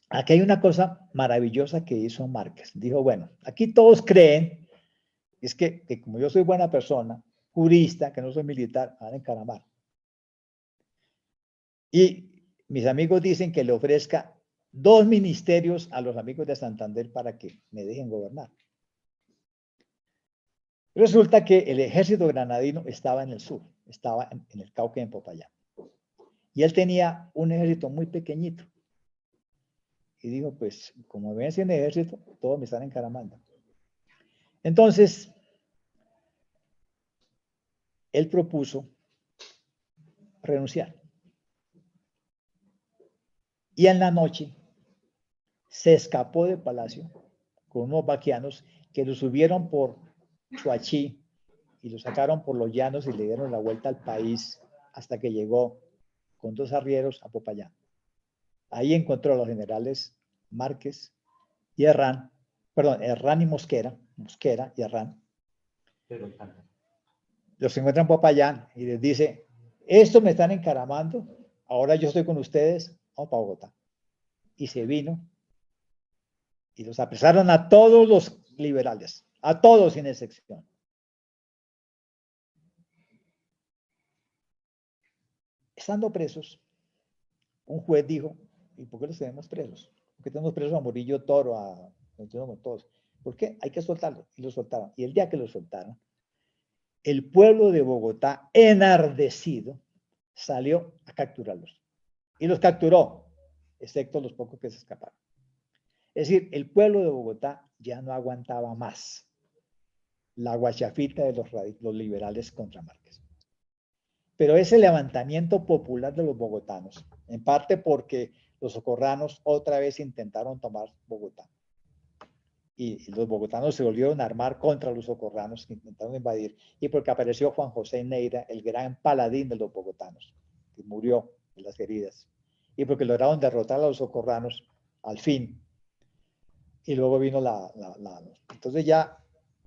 Speaker 2: aquí hay una cosa maravillosa que hizo Márquez. Dijo, bueno, aquí todos creen, es que como yo soy buena persona, jurista, que no soy militar, van a encaramar. Y mis amigos dicen que le ofrezca 2 ministerios a los amigos de Santander para que me dejen gobernar. Resulta que el ejército granadino estaba en el sur, estaba en el Cauca y en Popayán. Y él tenía un ejército muy pequeñito. Y dijo, pues, como ven sin ejército, todos me están encaramando. Entonces, él propuso renunciar. Y en la noche se escapó del palacio con unos vaquianos que lo subieron por Chuachí y lo sacaron por los llanos y le dieron la vuelta al país hasta que llegó con 2 arrieros a Popayán. Ahí encontró a los generales Márquez y Herrán, perdón, Herrán y Mosquera y Herrán. Los encuentran en Popayán y les dice, estos me están encaramando, ahora yo estoy con ustedes, vamos para Bogotá. Y se vino y los apresaron a todos los liberales, a todos sin excepción. Estando presos, un juez dijo, ¿y por qué los tenemos presos? ¿Por qué tenemos presos a Murillo Toro, a todos? ¿Por qué? Hay que soltarlos. Y los soltaron. Y el día que los soltaron, el pueblo de Bogotá, enardecido, salió a capturarlos. Y los capturó, excepto los pocos que se escaparon. Es decir, el pueblo de Bogotá ya no aguantaba más la guachafita de los liberales contra Márquez. Pero ese levantamiento popular de los bogotanos, en parte porque los socorranos otra vez intentaron tomar Bogotá. Y los bogotanos se volvieron a armar contra los socorranos que intentaron invadir. Y porque apareció Juan José Neira, el gran paladín de los bogotanos, que murió de las heridas. Y porque lograron derrotar a los socorranos al fin. Y luego vino entonces ya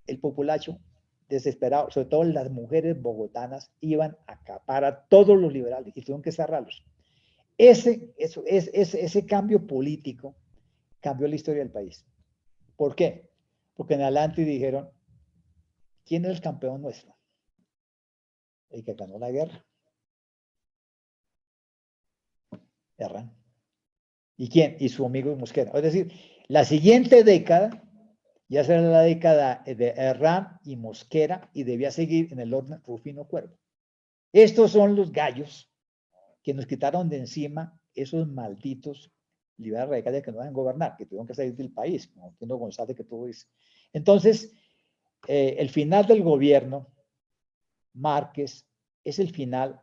Speaker 2: el populacho desesperado, sobre todo las mujeres bogotanas, iban a acapar a todos los liberales y tuvieron que cerrarlos. Ese cambio político cambió la historia del país. ¿Por qué? Porque en adelante dijeron, ¿quién es el campeón nuestro? El que ganó la guerra. Herrán. ¿Y quién? Y su amigo Mosquera. Es decir, la siguiente década ya será la década de Herrán y Mosquera y debía seguir en el orden Rufino Cuervo. Estos son los gallos que nos quitaron de encima esos malditos liberales radicales que no van a gobernar, que tuvieron que salir del país, como Tino González que todo dice. Entonces, el final del gobierno Márquez es el final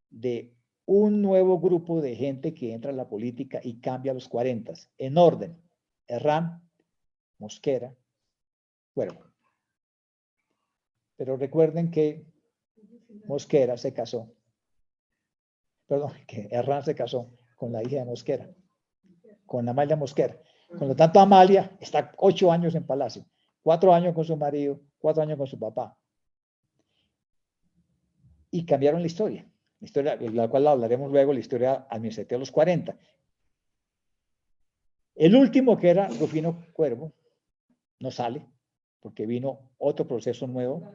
Speaker 2: de un nuevo grupo de gente que entra a la política y cambia a los 40, en orden: Herrán, Mosquera, Cuervo. Pero recuerden que Mosquera se casó, perdón, que Herrán se casó con la hija de Mosquera, con Amalia Mosquera. Por lo tanto, Amalia está 8 años en Palacio, 4 años con su marido, 4 años con su papá. Y cambiaron la historia, de la cual hablaremos luego, la historia administrativa de los 40. El último, que era Rufino Cuervo, no sale, porque vino otro proceso nuevo,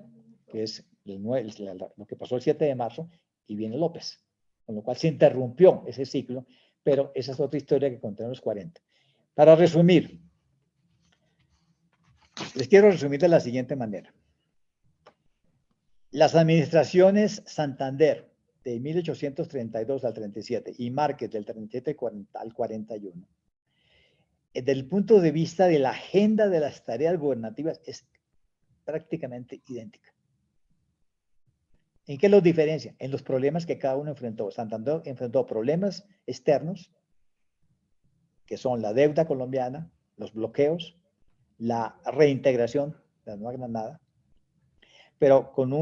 Speaker 2: que es lo que pasó el 7 de marzo, y viene López, con lo cual se interrumpió ese ciclo, pero esa es otra historia que conté en los 40. Para resumir, les quiero resumir de la siguiente manera. Las administraciones Santander de 1832 al 37 y Márquez del 37 al 41, desde el punto de vista de la agenda de las tareas gubernativas, es prácticamente idéntica. ¿En qué los diferencia? En los problemas que cada uno enfrentó. Santander enfrentó problemas externos, que son la deuda colombiana, los bloqueos, la reintegración de la Nueva Granada, con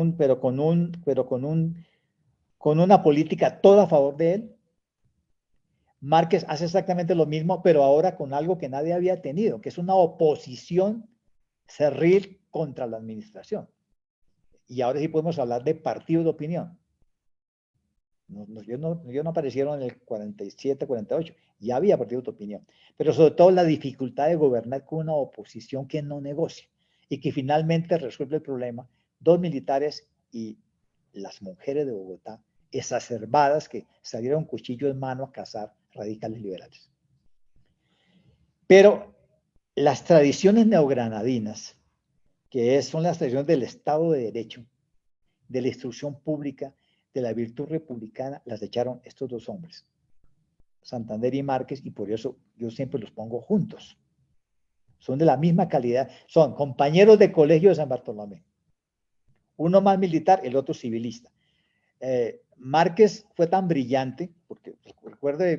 Speaker 2: una política toda a favor de él. Márquez hace exactamente lo mismo, pero ahora con algo que nadie había tenido, que es una oposición cerril contra la administración. Y ahora sí podemos hablar de partido de opinión. Ellos no aparecieron en el 47, 48, ya había partido de opinión, pero sobre todo la dificultad de gobernar con una oposición que no negocia y que finalmente resuelve el problema. 2 militares y las mujeres de Bogotá, exacerbadas, que salieron cuchillo en mano a cazar radicales liberales. Pero las tradiciones neogranadinas, que son las tradiciones del Estado de Derecho, de la instrucción pública, de la virtud republicana, las echaron estos dos hombres, Santander y Márquez, y por eso yo siempre los pongo juntos. Son de la misma calidad, son compañeros de colegio de San Bartolomé. Uno más militar, el otro civilista. Márquez fue tan brillante, porque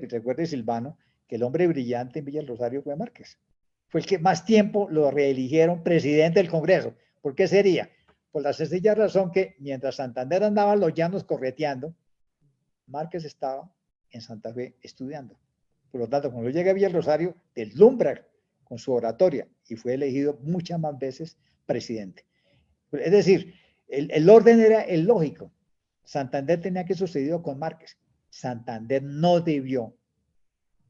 Speaker 2: recuerde Silvano, que el hombre brillante en Villa del Rosario fue Márquez. Fue el que más tiempo lo reeligieron presidente del Congreso. ¿Por qué sería? Por la sencilla razón que mientras Santander andaba en los llanos correteando, Márquez estaba en Santa Fe estudiando. Por lo tanto, cuando llega a Villa del Rosario, deslumbra con su oratoria y fue elegido muchas más veces presidente. Es decir, el orden era el lógico. Santander tenía que suceder con Márquez. Santander no debió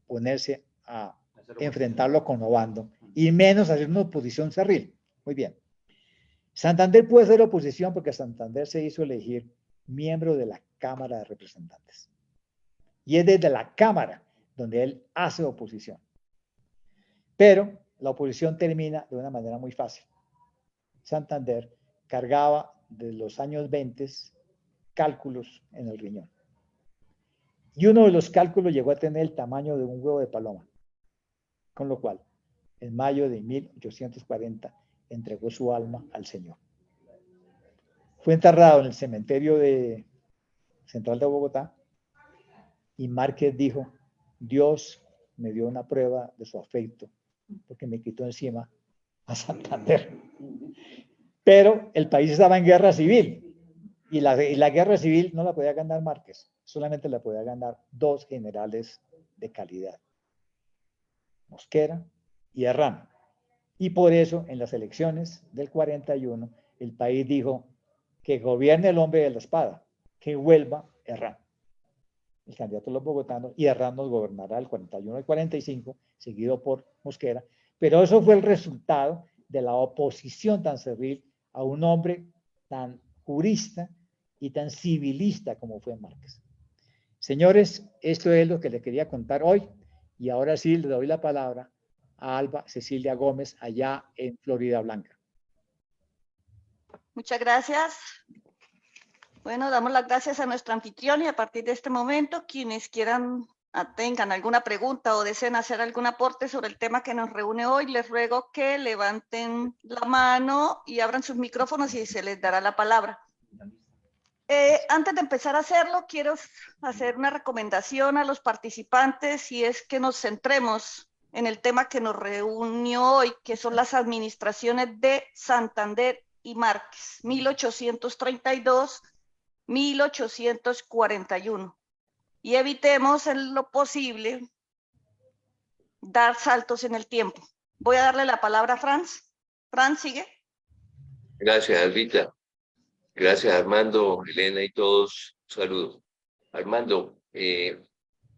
Speaker 2: ponerse a enfrentarlo con Obando y menos hacer una oposición cerril. Muy bien. Santander puede ser oposición porque Santander se hizo elegir miembro de la Cámara de Representantes. Y es desde la Cámara donde él hace oposición. Pero la oposición termina de una manera muy fácil. Santander cargaba de los años 20 cálculos en el riñón. Y uno de los cálculos llegó a tener el tamaño de un huevo de paloma. Con lo cual, en mayo de 1840, entregó su alma al Señor. Fue enterrado en el cementerio central de Bogotá y Márquez dijo: Dios me dio una prueba de su afecto porque me quitó encima a Santander. Pero el país estaba en guerra civil y la guerra civil no la podía ganar Márquez, solamente la podía ganar 2 generales de calidad, Mosquera y Herrán. Y por eso en las elecciones del 41 el país dijo: que gobierne el hombre de la espada, que vuelva Herrán. el candidato de los bogotanos, y Herrán nos gobernará el 41 al 45, seguido por Mosquera. Pero eso fue el resultado de la oposición tan servil a un hombre tan jurista y tan civilista como fue Márquez. Señores, esto es lo que les quería contar hoy, y ahora sí le doy la palabra a Alba Cecilia Gómez, allá en Florida Blanca.
Speaker 1: Muchas gracias. Bueno, damos las gracias a nuestro anfitrión, y a partir de este momento, quienes quieran, tengan alguna pregunta o deseen hacer algún aporte sobre el tema que nos reúne hoy, les ruego que levanten la mano y abran sus micrófonos y se les dará la palabra. Antes de empezar a hacerlo, quiero hacer una recomendación a los participantes, y es que nos centremos en el tema que nos reunió hoy, que son las administraciones de Santander y Márquez, 1832-1841, y evitemos en lo posible dar saltos en el tiempo. Voy a darle la palabra a Franz. Franz, sigue.
Speaker 3: Gracias, Albita. Gracias, Armando, Elena y todos. Saludos. Armando,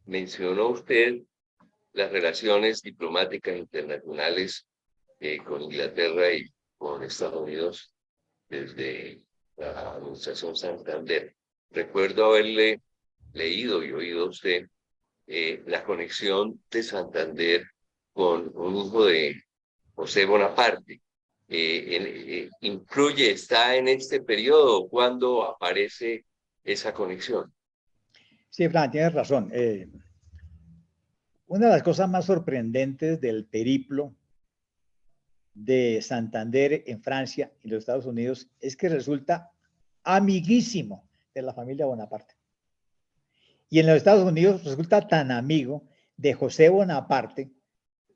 Speaker 3: mencionó usted las relaciones diplomáticas internacionales con Inglaterra y con Estados Unidos desde la administración Santander. Recuerdo haberle leído y oído a usted la conexión de Santander con un hijo de José Bonaparte. Incluye, está en este periodo cuando aparece esa conexión.
Speaker 2: Sí, Fran, tienes razón. Una de las cosas más sorprendentes del periplo de Santander en Francia y los Estados Unidos es que resulta amiguísimo de la familia Bonaparte. Y en los Estados Unidos resulta tan amigo de José Bonaparte,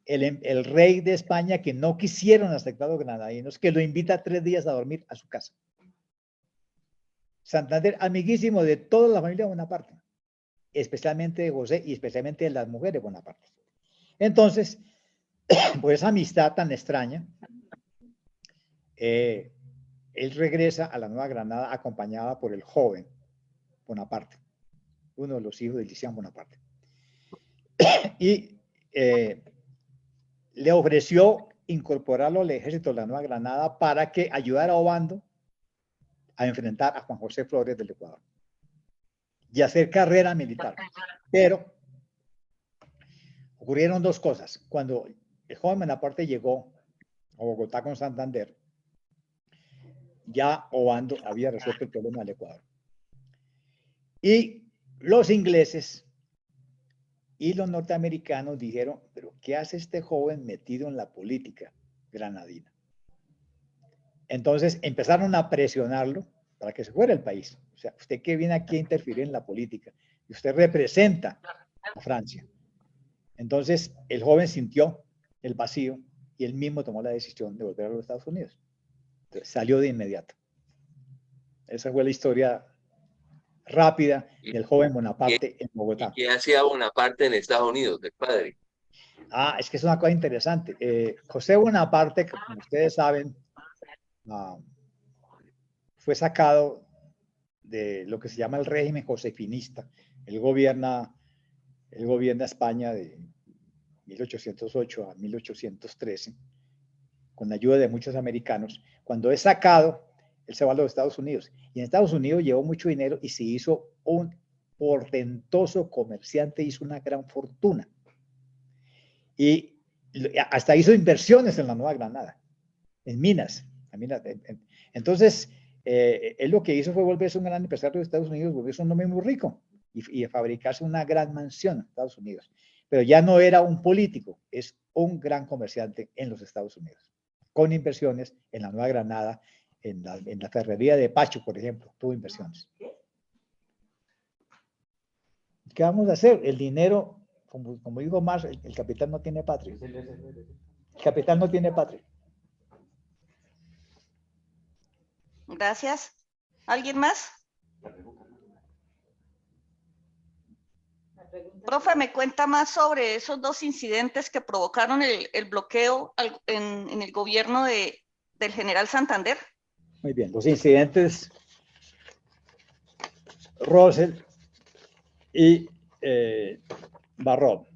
Speaker 2: el rey de España, que no quisieron aceptar a los granadinos, que lo invita 3 días a dormir a su casa. Santander, amiguísimo de toda la familia Bonaparte, especialmente de José y especialmente de las mujeres Bonaparte. Entonces, por esa amistad tan extraña, él regresa a la Nueva Granada acompañada por el joven Bonaparte, uno de los hijos de Lucián Bonaparte. Y le ofreció incorporarlo al ejército de la Nueva Granada para que ayudara a Obando a enfrentar a Juan José Flores del Ecuador y hacer carrera militar. Pero ocurrieron 2 cosas. Cuando el joven Bonaparte llegó a Bogotá con Santander, ya Obando había resuelto el problema del Ecuador. Y los ingleses y los norteamericanos dijeron, pero ¿qué hace este joven metido en la política granadina? Entonces empezaron a presionarlo para que se fuera del país. O sea, usted que viene aquí a interferir en la política, y usted representa a Francia. Entonces el joven sintió el vacío y él mismo tomó la decisión de volver a los Estados Unidos. Entonces, salió de inmediato. Esa fue la historia rápida del joven Bonaparte en Bogotá.
Speaker 3: ¿Y qué hacía Bonaparte en Estados Unidos, del padre?
Speaker 2: Es que es una cosa interesante. José Bonaparte, como ustedes saben, fue sacado de lo que se llama el régimen josefinista. Él gobierna España de 1808 a 1813, con la ayuda de muchos americanos. Cuando es sacado, él se va a los Estados Unidos. Y en Estados Unidos llevó mucho dinero y se hizo un portentoso comerciante, hizo una gran fortuna. Y hasta hizo inversiones en la Nueva Granada, en minas. Entonces, él lo que hizo fue volverse un gran empresario de Estados Unidos, volverse un hombre muy rico y fabricarse una gran mansión en Estados Unidos. Pero ya no era un político, es un gran comerciante en los Estados Unidos, con inversiones en la Nueva Granada, en la ferrería de Pacho, por ejemplo, tuvo inversiones. ¿Qué vamos a hacer? El dinero, como dijo Marx, el capital no tiene patria. El capital no tiene patria.
Speaker 1: Gracias. ¿Alguien más? Profe, ¿me cuenta más sobre esos 2 incidentes que provocaron el bloqueo en el gobierno del general Santander?
Speaker 2: Muy bien, los incidentes Russell y Barrot.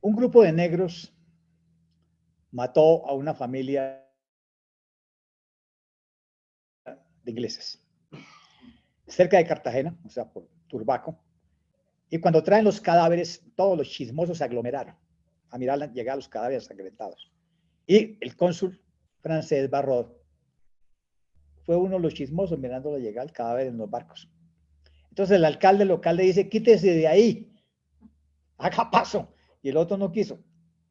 Speaker 2: Un grupo de negros mató a una familia de ingleses cerca de Cartagena, o sea, por Turbaco. Y cuando traen los cadáveres, todos los chismosos se aglomeraron a mirar llegar los cadáveres ensangrentados. Y el cónsul francés Barrot fue uno de los chismosos mirándolo llegar el cadáver en los barcos. Entonces el alcalde local le dice, quítese de ahí, haga paso. Y el otro no quiso.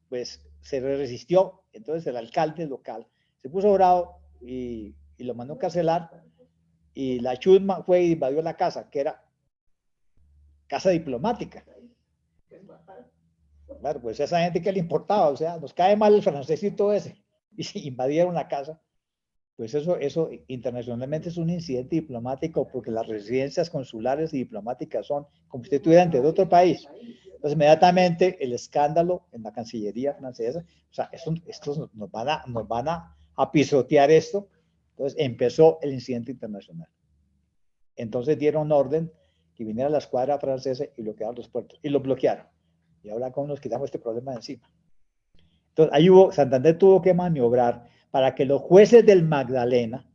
Speaker 2: Pues se resistió. Entonces el alcalde local se puso bravo y lo mandó a encarcelar. Y la chusma fue y invadió la casa, que era casa diplomática. Claro, pues a esa gente que le importaba, o sea, nos cae mal el francesito ese. Y invadieron la casa. Pues eso internacionalmente es un incidente diplomático porque las residencias consulares y diplomáticas son como si usted estuviera dentro de otro país. Entonces, inmediatamente el escándalo en la Cancillería francesa, o sea, estos nos van a pisotear esto. Entonces, empezó el incidente internacional. Entonces, dieron orden que viniera la escuadra francesa y bloquearon los puertos. Y lo bloquearon. Y ahora, ¿cómo nos quitamos este problema de encima? Entonces, ahí Santander tuvo que maniobrar para que los jueces del Magdalena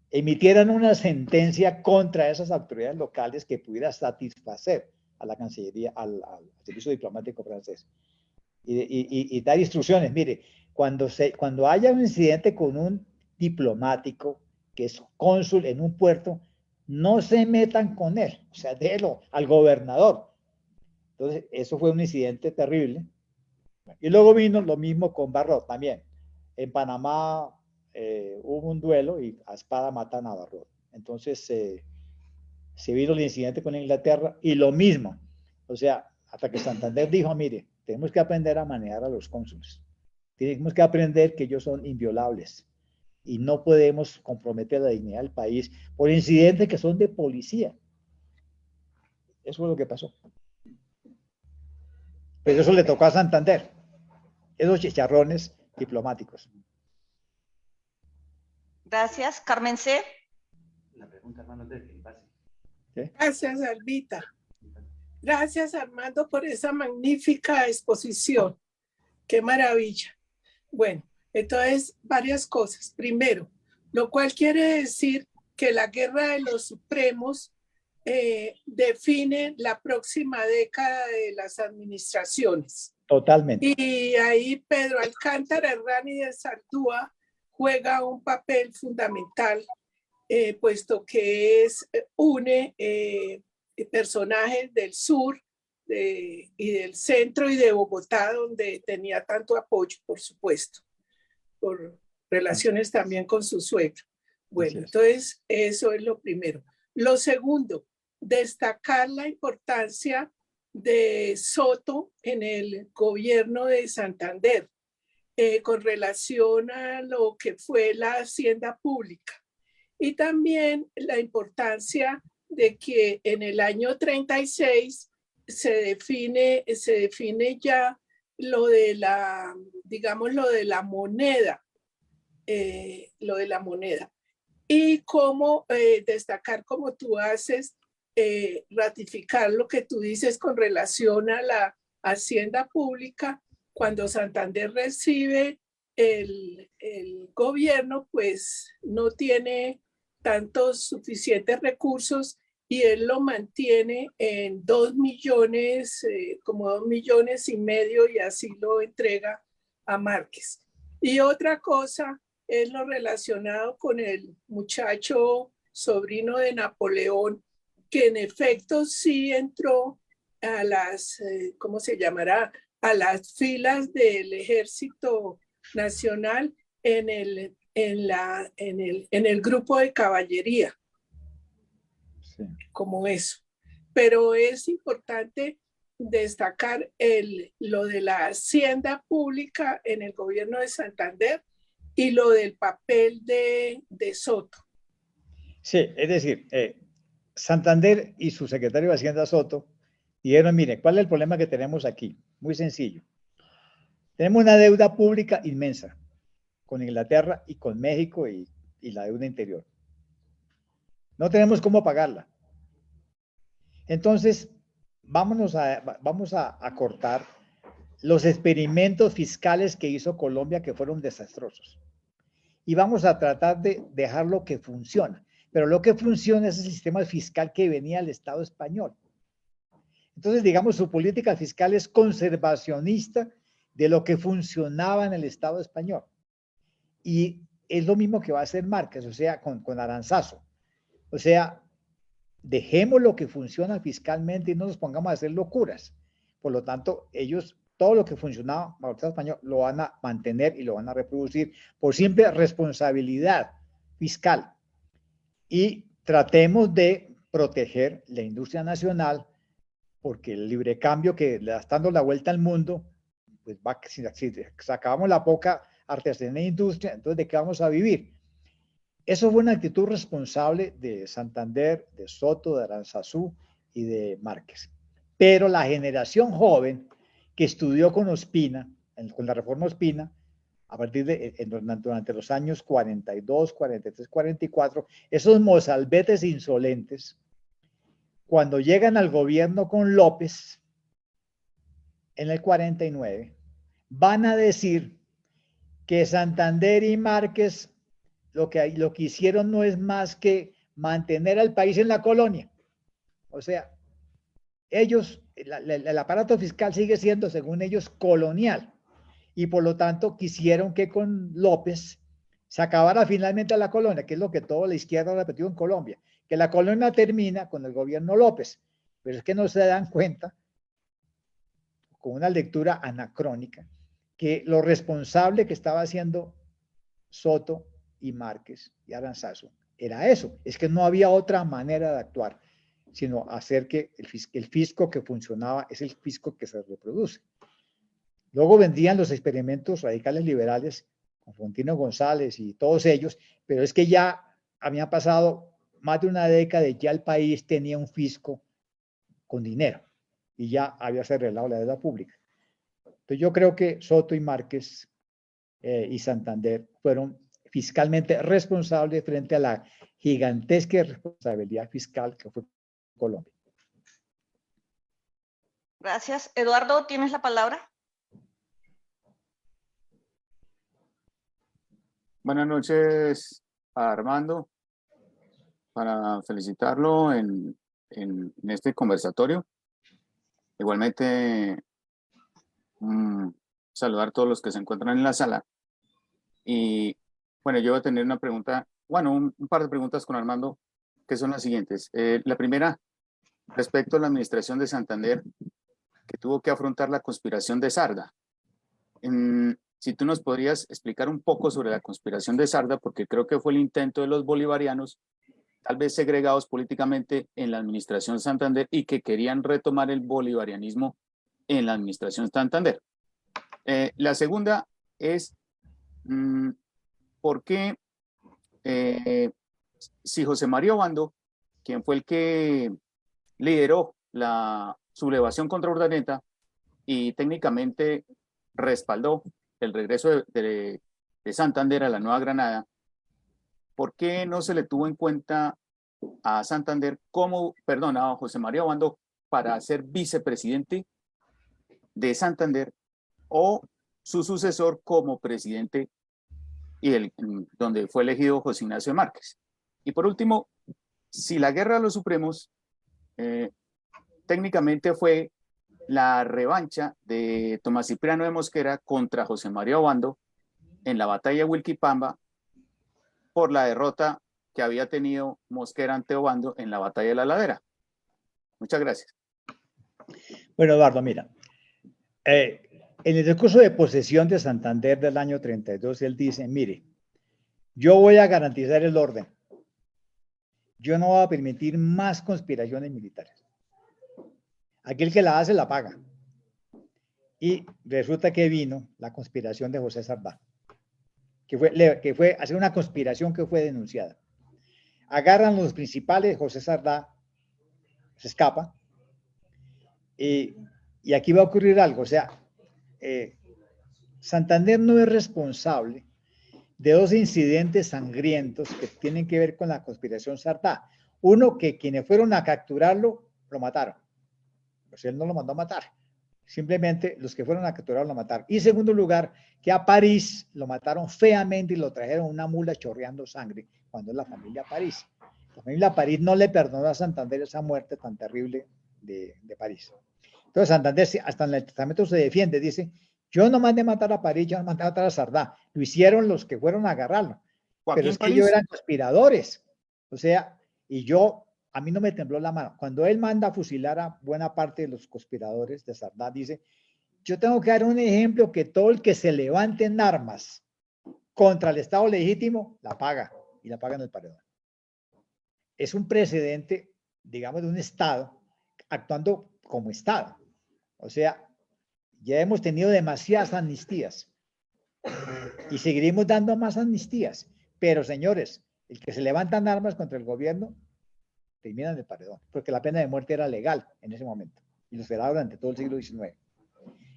Speaker 2: emitieran una sentencia contra esas autoridades locales que pudiera satisfacer a la Cancillería, al Servicio Diplomático francés. Y dar instrucciones. Mire, cuando haya un incidente con un diplomático que es cónsul en un puerto, no se metan con él, o sea, déjelo al gobernador. Entonces, eso fue un incidente terrible. Y luego vino lo mismo con Barrot también. En Panamá hubo un duelo y a espada matan a Barrot. Entonces se vino el incidente con Inglaterra y lo mismo. O sea, hasta que Santander dijo, mire, tenemos que aprender a manejar a los cónsules. Tenemos que aprender que ellos son inviolables y no podemos comprometer la dignidad del país por incidentes que son de policía. Eso es lo que pasó. Pero eso le tocó a Santander. Esos chicharrones diplomáticos.
Speaker 1: Gracias. Carmen C.
Speaker 4: La pregunta, hermano, de
Speaker 5: ¿Sí? Gracias, Albita. Gracias, Armando, por esa magnífica exposición. Qué maravilla. Bueno, entonces, varias cosas. Primero, lo cual quiere decir que la guerra de los supremos define la próxima década de las administraciones.
Speaker 2: Totalmente.
Speaker 5: Y ahí Pedro Alcántara Herrani de Sardúa juega un papel fundamental, puesto que une personajes del sur y del centro y de Bogotá, donde tenía tanto apoyo, por supuesto, por relaciones también con su suegro. Bueno, entonces eso es lo primero. Lo segundo, destacar la importancia de Soto en el gobierno de Santander con relación a lo que fue la hacienda pública. Y también la importancia de que en el año 36 se define ya lo de la, digamos, lo de la moneda, y cómo destacar, como tú haces, ratificar lo que tú dices con relación a la hacienda pública. Cuando Santander recibe el gobierno, pues no tiene tantos suficientes recursos y él lo mantiene en 2 millones, como 2,5 millones, y así lo entrega a Márquez. Y otra cosa es lo relacionado con el muchacho sobrino de Napoleón, que en efecto sí entró a las, ¿cómo se llamará?, a las filas del Ejército Nacional en el grupo de caballería, sí, como eso. Pero es importante destacar lo de la hacienda pública en el gobierno de Santander y lo del papel de Soto.
Speaker 2: Sí, es decir, Santander y su secretario de Hacienda Soto dijeron, mire, ¿cuál es el problema que tenemos aquí? Muy sencillo. Tenemos una deuda pública inmensa con Inglaterra y con México y la deuda interior. No tenemos cómo pagarla. Entonces, vamos a cortar los experimentos fiscales que hizo Colombia, que fueron desastrosos. Y vamos a tratar de dejar lo que funciona. Pero lo que funciona es el sistema fiscal que venía del Estado español. Entonces, digamos, su política fiscal es conservacionista de lo que funcionaba en el Estado español. Y es lo mismo que va a hacer Márquez, o sea, con Aranzazu. O sea, dejemos lo que funciona fiscalmente y no nos pongamos a hacer locuras. Por lo tanto, ellos, todo lo que funcionaba en el Estado español lo van a mantener y lo van a reproducir por simple responsabilidad fiscal. Y tratemos de proteger la industria nacional, porque el libre cambio que le está dando la vuelta al mundo, pues va, si acabamos la poca artesanía e industria, entonces ¿de qué vamos a vivir? Eso fue una actitud responsable de Santander, de Soto, de Aranzazu y de Márquez. Pero la generación joven que estudió con Ospina, con la reforma Ospina, a partir de durante los años 42, 43, 44, esos mozalbetes insolentes, cuando llegan al gobierno con López, en el 49, van a decir que Santander y Márquez lo que hicieron no es más que mantener al país en la colonia. O sea, ellos, el aparato fiscal sigue siendo, según ellos, colonial. Y por lo tanto quisieron que con López se acabara finalmente la colonia, que es lo que toda la izquierda ha repetido en Colombia, que la colonia termina con el gobierno López. Pero es que no se dan cuenta, con una lectura anacrónica, que lo responsable que estaba haciendo Soto y Márquez y Aranzazu era eso, es que no había otra manera de actuar, sino hacer que el fisco que funcionaba es el fisco que se reproduce. Luego vendrían los experimentos radicales liberales con Fontino González y todos ellos, pero es que ya había pasado más de una década y ya el país tenía un fisco con dinero y ya había arreglado la deuda pública. Entonces yo creo que Soto y Márquez y Santander fueron fiscalmente responsables frente a la gigantesca responsabilidad fiscal que fue Colombia.
Speaker 1: Gracias. Eduardo, ¿tienes la palabra?
Speaker 6: Buenas noches a Armando, para felicitarlo en este conversatorio. Igualmente, saludar a todos los que se encuentran en la sala. Y bueno, yo voy a tener una pregunta, bueno, un par de preguntas con Armando, que son las siguientes. La primera, respecto a la administración de Santander, que tuvo que afrontar la conspiración de Sarda. Si tú nos podrías explicar un poco sobre la conspiración de Sarda, porque creo que fue el intento de los bolivarianos, tal vez segregados políticamente en la administración Santander y que querían retomar el bolivarianismo en la administración Santander. La segunda es, ¿por qué si José María Obando, quien fue el que lideró la sublevación contra Urdaneta y técnicamente respaldó el regreso de Santander a la Nueva Granada, ¿por qué no se le tuvo en cuenta a Santander como, perdón, a José María Obando para ser vicepresidente de Santander o su sucesor como presidente y donde fue elegido José Ignacio Márquez? Y por último, si la guerra de los supremos técnicamente fue la revancha de Tomás Cipriano de Mosquera contra José María Obando en la batalla de Wilquipamba por la derrota que había tenido Mosquera ante Obando en la batalla de la Ladera. Muchas gracias.
Speaker 2: Bueno, Eduardo, mira, en el discurso de posesión de Santander del año 32, él dice, mire, yo voy a garantizar el orden. Yo no voy a permitir más conspiraciones militares. Aquel que la hace, la paga. Y resulta que vino la conspiración de José Sardá, que fue hacer una conspiración que fue denunciada. Agarran los principales, José Sardá se escapa, y aquí va a ocurrir algo. O sea, Santander no es responsable de dos incidentes sangrientos que tienen que ver con la conspiración Sardá. Uno, que quienes fueron a capturarlo, lo mataron. Pues él no lo mandó a matar. Simplemente los que fueron a capturarlo lo mataron. Y segundo lugar, que a París lo mataron feamente y lo trajeron una mula chorreando sangre, cuando es la familia París. La familia París no le perdonó a Santander esa muerte tan terrible de París. Entonces Santander hasta en el testamento se defiende, dice, yo no mandé matar a París, yo no mandé matar a Sardá. Lo hicieron los que fueron a agarrarlo. Pero es que ellos eran conspiradores. O sea, y yo, a mí no me tembló la mano. Cuando él manda a fusilar a buena parte de los conspiradores de Sardá, dice, yo tengo que dar un ejemplo que todo el que se levante en armas contra el Estado legítimo, la paga, y la paga en el paredón. Es un precedente, digamos, de un Estado actuando como Estado. O sea, ya hemos tenido demasiadas amnistías y seguiremos dando más amnistías. Pero, señores, el que se levantan armas contra el gobierno terminan el paredón, porque la pena de muerte era legal en ese momento y lo será durante todo el siglo XIX.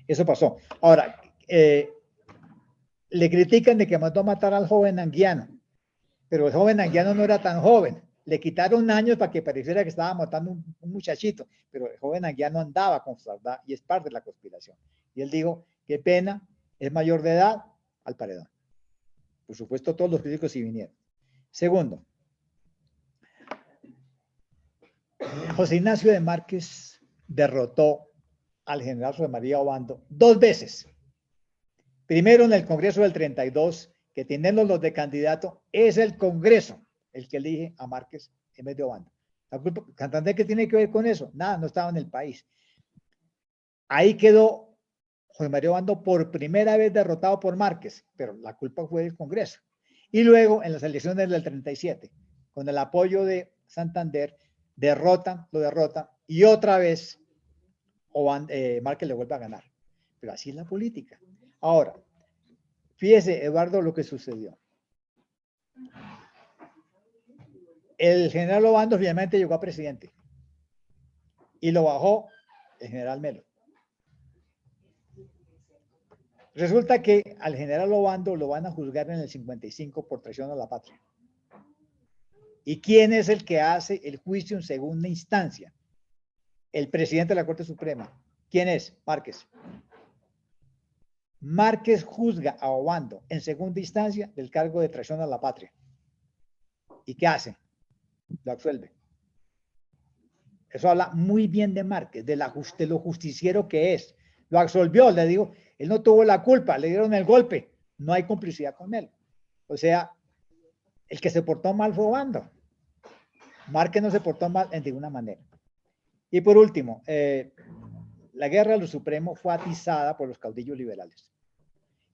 Speaker 2: Eso pasó. Ahora, le critican de que mandó a matar al joven Anguiano, pero el joven Anguiano no era tan joven. Le quitaron años para que pareciera que estaba matando un muchachito, pero el joven Anguiano andaba con Sardá y es parte de la conspiración. Y él dijo, qué pena, es mayor de edad, al paredón. Por supuesto, todos los críticos sí vinieron. Segundo, José Ignacio de Márquez derrotó al general José María Obando 2 veces. Primero en el Congreso del 32, que teniendo los de candidato, es el Congreso el que elige a Márquez en vez de Obando. La culpa, Santander, ¿qué tiene que ver con eso? Nada, no estaba en el país. Ahí quedó José María Obando por primera vez derrotado por Márquez, pero la culpa fue del Congreso. Y luego en las elecciones del 37, con el apoyo de Santander, lo derrotan y otra vez Márquez le vuelve a ganar. Pero así es la política. Ahora, fíjese, Eduardo, lo que sucedió. El general Obando finalmente llegó a presidente y lo bajó el general Melo. Resulta que al general Obando lo van a juzgar en el 55 por traición a la patria. ¿Y quién es el que hace el juicio en segunda instancia? El presidente de la Corte Suprema. ¿Quién es? Márquez. Márquez juzga a Obando en segunda instancia del cargo de traición a la patria. ¿Y qué hace? Lo absuelve. Eso habla muy bien de Márquez, de lo justiciero que es. Lo absolvió, le digo, él no tuvo la culpa, le dieron el golpe, no hay complicidad con él. O sea, el que se portó mal fue Obando. Márquez no se portó mal en ninguna manera. Y por último, la guerra de los supremos fue atizada por los caudillos liberales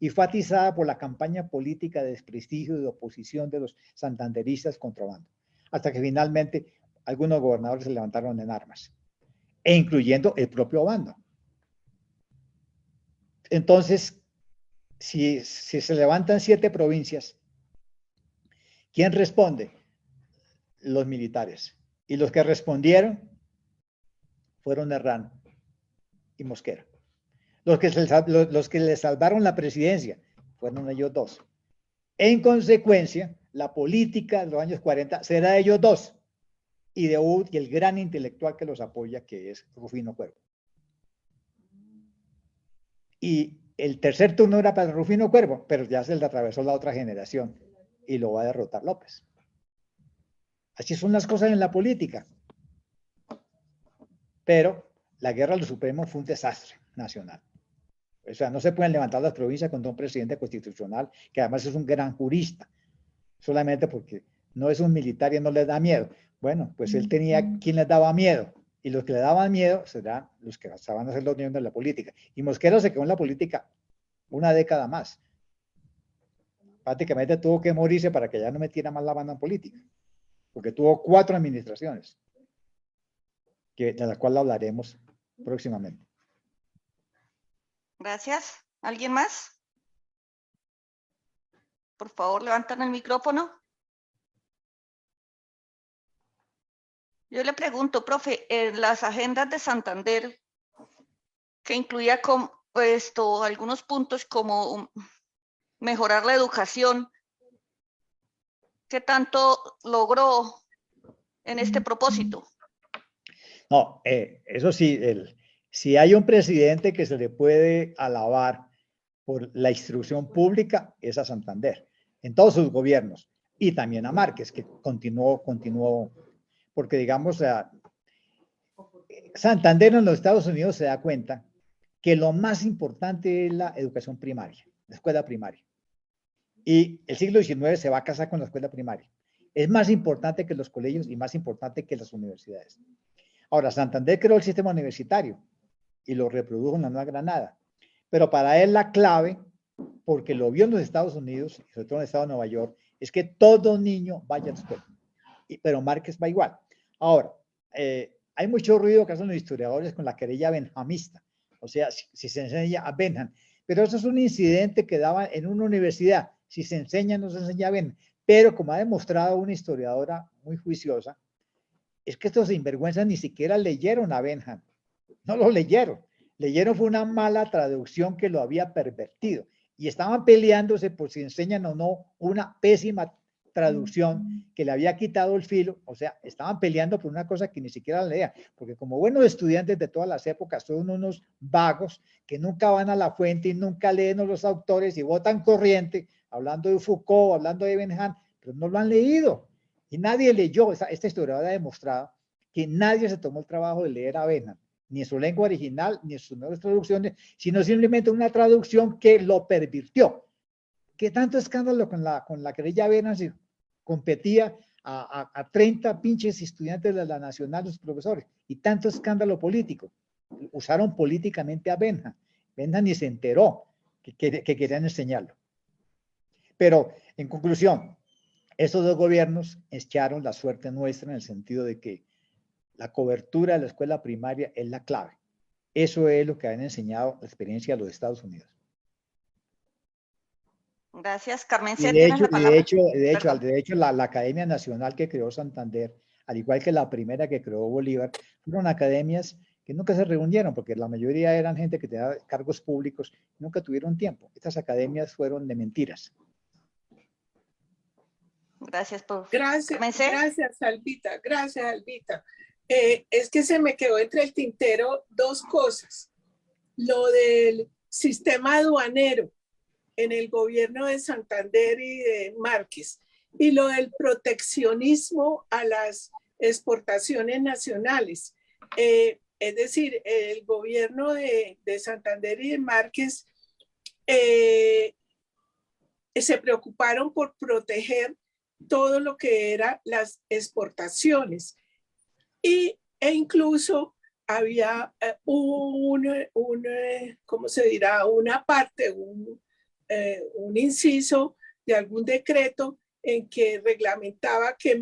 Speaker 2: y fue atizada por la campaña política de desprestigio y de oposición de los santanderistas contra Obando, hasta que finalmente algunos gobernadores se levantaron en armas, e incluyendo el propio Obando. Entonces, si se levantan 7 provincias, ¿quién responde? Los militares. Y los que respondieron fueron Herrán y Mosquera. Los que le salvaron la presidencia fueron ellos 2. En consecuencia, la política de los años 40 será de ellos 2 y de el gran intelectual que los apoya, que es Rufino Cuervo. Y el tercer turno era para Rufino Cuervo, pero ya se le atravesó la otra generación y lo va a derrotar López. Así son las cosas en la política. Pero la guerra de los supremos fue un desastre nacional. O sea, no se pueden levantar las provincias contra un presidente constitucional que además es un gran jurista, solamente porque no es un militar y no le da miedo. Bueno, pues él tenía quien les daba miedo, y los que le daban miedo serán los que estaban a hacer la unión de la política. Y Mosquera se quedó en la política una década más. Prácticamente tuvo que morirse para que ya no metiera más la mano en política, porque tuvo 4 administraciones, de las cuales hablaremos próximamente.
Speaker 1: Gracias. ¿Alguien más? Por favor, levantan el micrófono. Yo le pregunto, profe, en las agendas de Santander, que incluía algunos puntos como mejorar la educación, ¿qué tanto logró en este propósito.
Speaker 2: No, eso sí, si hay un presidente que se le puede alabar por la instrucción pública, es a Santander, en todos sus gobiernos, y también a Márquez, que continuó, porque digamos, Santander en los Estados Unidos se da cuenta que lo más importante es la educación primaria, la escuela primaria. Y el siglo XIX se va a casar con la escuela primaria. Es más importante que los colegios y más importante que las universidades. Ahora, Santander creó el sistema universitario y lo reprodujo en la Nueva Granada. Pero para él la clave, porque lo vio en los Estados Unidos, y sobre todo en el estado de Nueva York, es que todo niño vaya a la escuela. Pero Márquez va igual. Ahora, hay mucho ruido que hacen los historiadores con la querella benjamista. O sea, si se enseña a Benjam. Pero eso es un incidente que daba en una universidad. Si se enseña, no se enseña a Benjam. Pero como ha demostrado una historiadora muy juiciosa, es que estos sinvergüenzas ni siquiera leyeron a Benjam. No lo leyeron. Leyeron fue una mala traducción que lo había pervertido. Y estaban peleándose por si enseñan o no una pésima traducción que le había quitado el filo. O sea, estaban peleando por una cosa que ni siquiera leía. Porque como buenos estudiantes de todas las épocas son unos vagos que nunca van a la fuente y nunca leen a los autores y votan corriente, hablando de Foucault, hablando de Benjam, pero no lo han leído. Y nadie leyó. Esta historiadora ha demostrado que nadie se tomó el trabajo de leer a Benjam, ni en su lengua original, ni en sus nuevas traducciones, sino simplemente una traducción que lo pervirtió. ¿Qué tanto escándalo con la querella Benjam si competía a 30 pinches estudiantes de la Nacional, los profesores, y tanto escándalo político? Usaron políticamente a Benjam. Benjam ni se enteró que querían enseñarlo. Pero, en conclusión, estos dos gobiernos echaron la suerte nuestra en el sentido de que la cobertura de la escuela primaria es la clave. Eso es lo que han enseñado la experiencia de los Estados Unidos.
Speaker 1: Gracias, Carmen.
Speaker 2: Y de hecho, la Academia Nacional que creó Santander, al igual que la primera que creó Bolívar, fueron academias que nunca se reunieron, porque la mayoría eran gente que tenía cargos públicos, nunca tuvieron tiempo. Estas academias fueron de mentiras.
Speaker 1: Gracias por...
Speaker 5: Gracias, Albita. Gracias, Albita. Es que se me quedó entre el tintero dos cosas. Lo del sistema aduanero en el gobierno de Santander y de Márquez, y lo del proteccionismo a las exportaciones nacionales. Es decir, el gobierno de Santander y de Márquez se preocuparon por proteger todo lo que eran las exportaciones. E incluso había ¿cómo se dirá? Una parte, un inciso de algún decreto en que reglamentaba que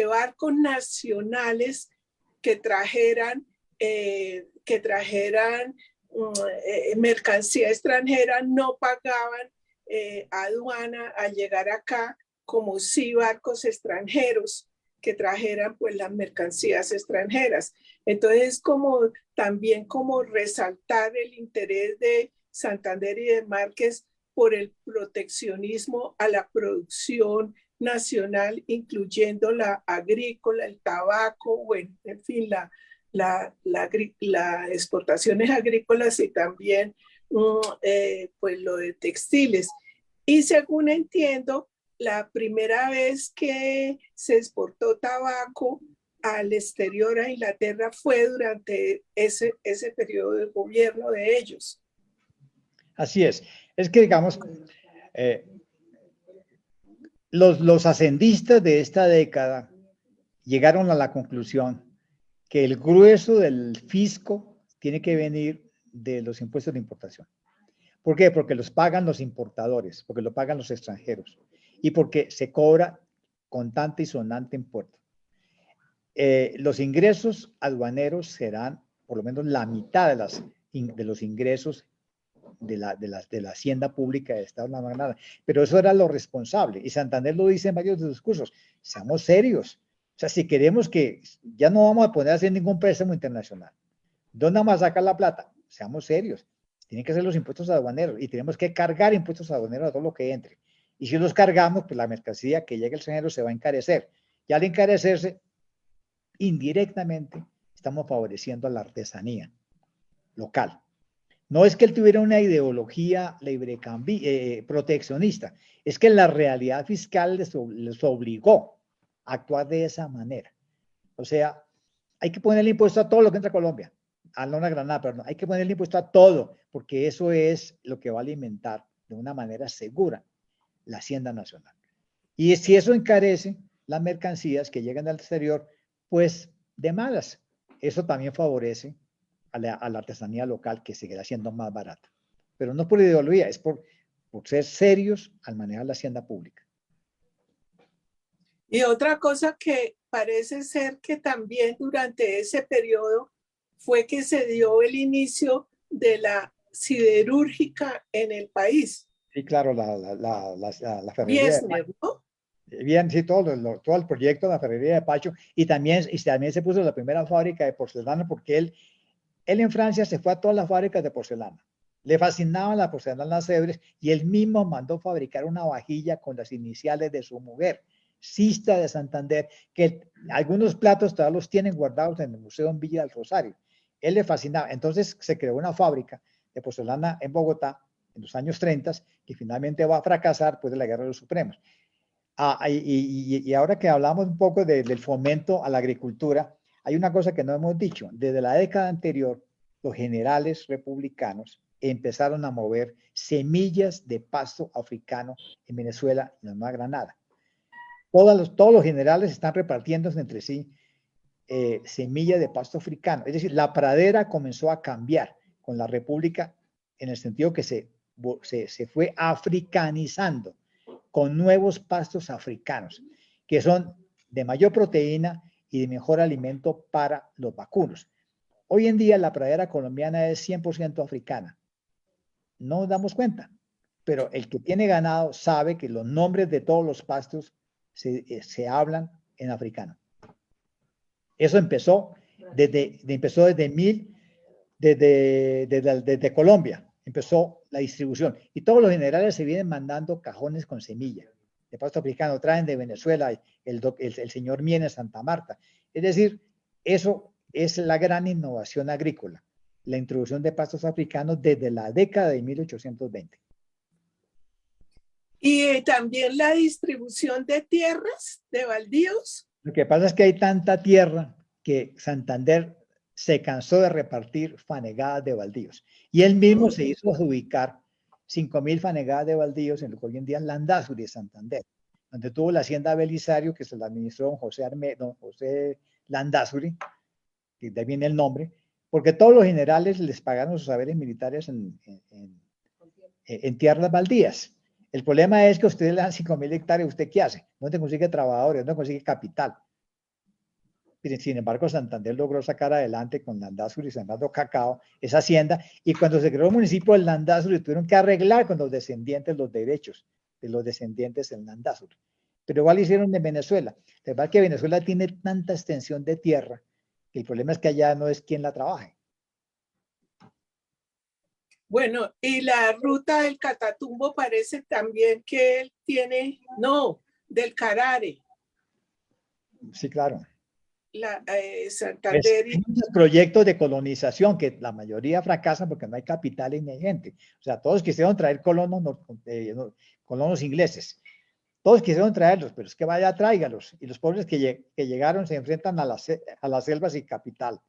Speaker 5: barcos nacionales que trajeran mercancía extranjera no pagaban aduana al llegar acá, como si barcos extranjeros que trajeran pues las mercancías extranjeras. Entonces, también como resaltar el interés de Santander y de Márquez por el proteccionismo a la producción nacional, incluyendo la agrícola, el tabaco, bueno, en fin, las exportaciones agrícolas y también pues lo de textiles. Y según entiendo, la primera vez que se exportó tabaco al exterior a Inglaterra fue durante ese periodo de gobierno de ellos.
Speaker 2: Así es. Es que, digamos, los hacendistas de esta década llegaron a la conclusión que el grueso del fisco tiene que venir de los impuestos de importación. ¿Por qué? Porque los pagan los importadores, porque lo pagan los extranjeros y porque se cobra contante y sonante en puerto. Los ingresos aduaneros serán por lo menos la mitad de los ingresos de la hacienda pública del Estado de la Granada. Pero eso era lo responsable. Y Santander lo dice en varios de sus discursos. Seamos serios. O sea, si queremos que ya no vamos a poder hacer ningún préstamo internacional, ¿dónde vamos a sacar la plata? Seamos serios. Tienen que ser los impuestos aduaneros y tenemos que cargar impuestos aduaneros a todo lo que entre. Y si los cargamos, pues la mercancía que llegue al extranjero se va a encarecer. Y al encarecerse, indirectamente estamos favoreciendo a la artesanía local. No es que él tuviera una ideología proteccionista, es que la realidad fiscal les obligó a actuar de esa manera. O sea, hay que ponerle impuesto a todo lo que entra a Colombia, a una granada, pero no, hay que ponerle impuesto a todo, porque eso es lo que va a alimentar de una manera segura la Hacienda Nacional. Y si eso encarece las mercancías que llegan al exterior, pues de malas, eso también favorece a la artesanía local, que seguirá siendo más barata. Pero no por ideología, es por ser serios al manejar la hacienda pública.
Speaker 5: Y otra cosa que parece ser que también durante ese periodo fue que se dio el inicio de la siderúrgica en el país.
Speaker 2: Sí, claro, la ferrería.
Speaker 5: Biesner, ¿no?
Speaker 2: Bien, sí, todo el proyecto de la ferrería de Pacho, y también se puso la primera fábrica de porcelana, porque él en Francia se fue a todas las fábricas de porcelana. Le fascinaban las porcelanas célebres y él mismo mandó fabricar una vajilla con las iniciales de su mujer, Sista de Santander, que algunos platos todavía los tienen guardados en el Museo en Villa del Rosario. Él le fascinaba. Entonces se creó una fábrica de porcelana en Bogotá en los años 30, que finalmente va a fracasar después de la Guerra de los Supremos. Y ahora que hablamos un poco del fomento a la agricultura, hay una cosa que no hemos dicho. Desde la década anterior, los generales republicanos empezaron a mover semillas de pasto africano en Venezuela y en Nueva Granada. Todos los generales están repartiéndose entre sí semillas de pasto africano. Es decir, la pradera comenzó a cambiar con la república, en el sentido que se fue africanizando con nuevos pastos africanos, que son de mayor proteína y de mejor alimento para los vacunos. Hoy en día la pradera colombiana es 100% africana. No nos damos cuenta, pero el que tiene ganado sabe que los nombres de todos los pastos se hablan en africano. Eso empezó desde Colombia, empezó la distribución, y todos los generales se vienen mandando cajones con semilla de pasto africano, traen de Venezuela el señor Miene en Santa Marta. Es decir, eso es la gran innovación agrícola, la introducción de pastos africanos desde la década de 1820.
Speaker 5: Y también la distribución de tierras, de baldíos.
Speaker 2: Lo que pasa es que hay tanta tierra que Santander se cansó de repartir fanegadas de baldíos. Y él mismo se hizo adjudicar 5.000 fanegadas de baldíos en lo que hoy en día es Landazuri de Santander, donde tuvo la hacienda Belisario, que se la administró don José Landazuri, que de ahí viene el nombre, porque todos los generales les pagaron sus saberes militares en tierras baldías. El problema es que a ustedes le dan 5.000 hectáreas, ¿usted qué hace? No te consigue trabajadores, no consigue capital. Sin embargo, Santander logró sacar adelante con Landazuri, sembrando cacao, esa hacienda, y cuando se creó el municipio de Landazuri, tuvieron que arreglar con los descendientes los derechos de los descendientes del Landazuri. Pero igual hicieron en Venezuela. La verdad es que Venezuela tiene tanta extensión de tierra que el problema es que allá no es quien la trabaje.
Speaker 5: Bueno, y la ruta del Catatumbo parece también que él tiene, no, del Carare.
Speaker 2: Sí, claro.
Speaker 5: Santander.
Speaker 2: Hay muchos proyectos de colonización que la mayoría fracasan porque no hay capitales ni hay gente. O sea, todos quisieron traer colonos ingleses. Todos quisieron traerlos, pero es que vaya, tráigalos. Y los pobres que llegaron se enfrentan a las selvas sin capital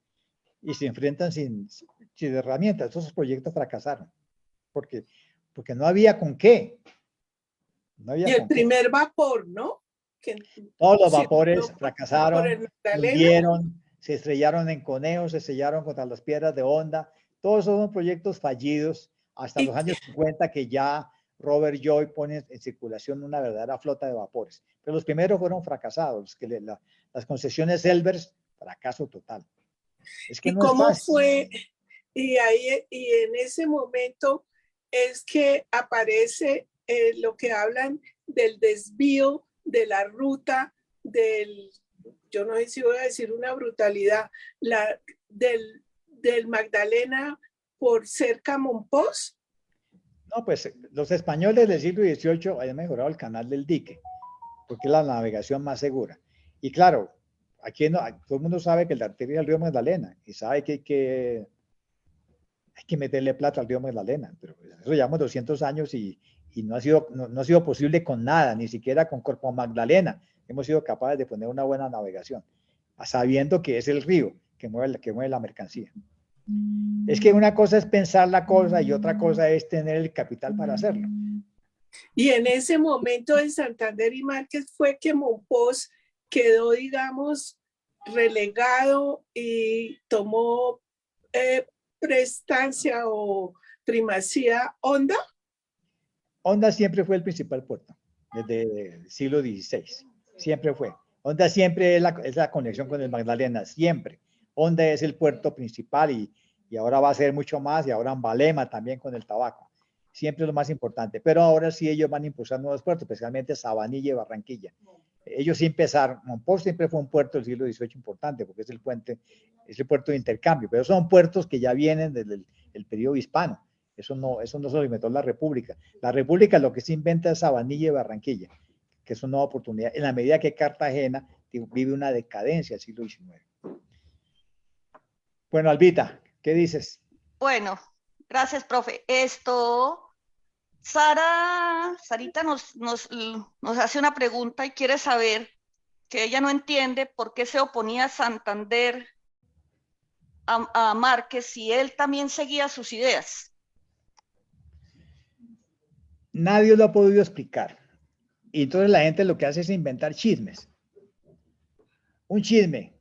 Speaker 2: y se enfrentan sin herramientas. Esos proyectos fracasaron porque no había con qué. No había
Speaker 5: y el primer vapor, ¿no?
Speaker 2: Todos los vapores fracasaron, hundieron, se estrellaron en Conejos, se estrellaron contra las piedras de Honda. Todos son proyectos fallidos hasta los años 50, que ya Robert Joy pone en circulación una verdadera flota de vapores. Pero los primeros fueron fracasados, las concesiones Elbers, fracaso total. Es que
Speaker 5: ¿Y
Speaker 2: no
Speaker 5: cómo
Speaker 2: es fácil.
Speaker 5: fue? Y en ese momento es que aparece lo que hablan del desvío de la ruta yo no sé si voy a decir una brutalidad, del Magdalena por cerca a Monpós.
Speaker 2: No, pues los españoles del siglo XVIII habían mejorado el canal del dique, porque es la navegación más segura. Y claro, aquí no, todo el mundo sabe que la arteria es el río Magdalena y sabe que hay que meterle plata al río Magdalena, pero eso llevamos 200 años y no ha sido posible con nada, ni siquiera con Corpo Magdalena hemos sido capaces de poner una buena navegación, sabiendo que es el río que mueve la mercancía. Es que una cosa es pensar la cosa y otra cosa es tener el capital para hacerlo.
Speaker 5: Y en ese momento en Santander y Márquez fue que Monpós quedó, digamos, relegado y tomó prestancia o primacía Honda.
Speaker 2: Honda siempre fue el principal puerto desde el siglo XVI, siempre fue. Honda siempre es la conexión con el Magdalena, siempre. Honda es el puerto principal y ahora va a ser mucho más, y ahora Ambalema también con el tabaco. Siempre es lo más importante, pero ahora sí ellos van a impulsar nuevos puertos, especialmente Sabanilla y Barranquilla. Ellos sí empezaron, Monpós siempre fue un puerto del siglo XVIII importante, porque es el puerto de intercambio, pero son puertos que ya vienen desde el periodo hispano. Eso no se lo inventó la República. La República lo que se inventa es Sabanilla y Barranquilla, que es una nueva oportunidad, en la medida que Cartagena vive una decadencia del siglo XIX. Bueno, Albita, ¿qué dices?
Speaker 1: Bueno, gracias, profe. Sarita nos hace una pregunta y quiere saber que ella no entiende por qué se oponía Santander a Márquez si él también seguía sus ideas.
Speaker 2: Nadie lo ha podido explicar. Y entonces la gente lo que hace es inventar chismes. Un chisme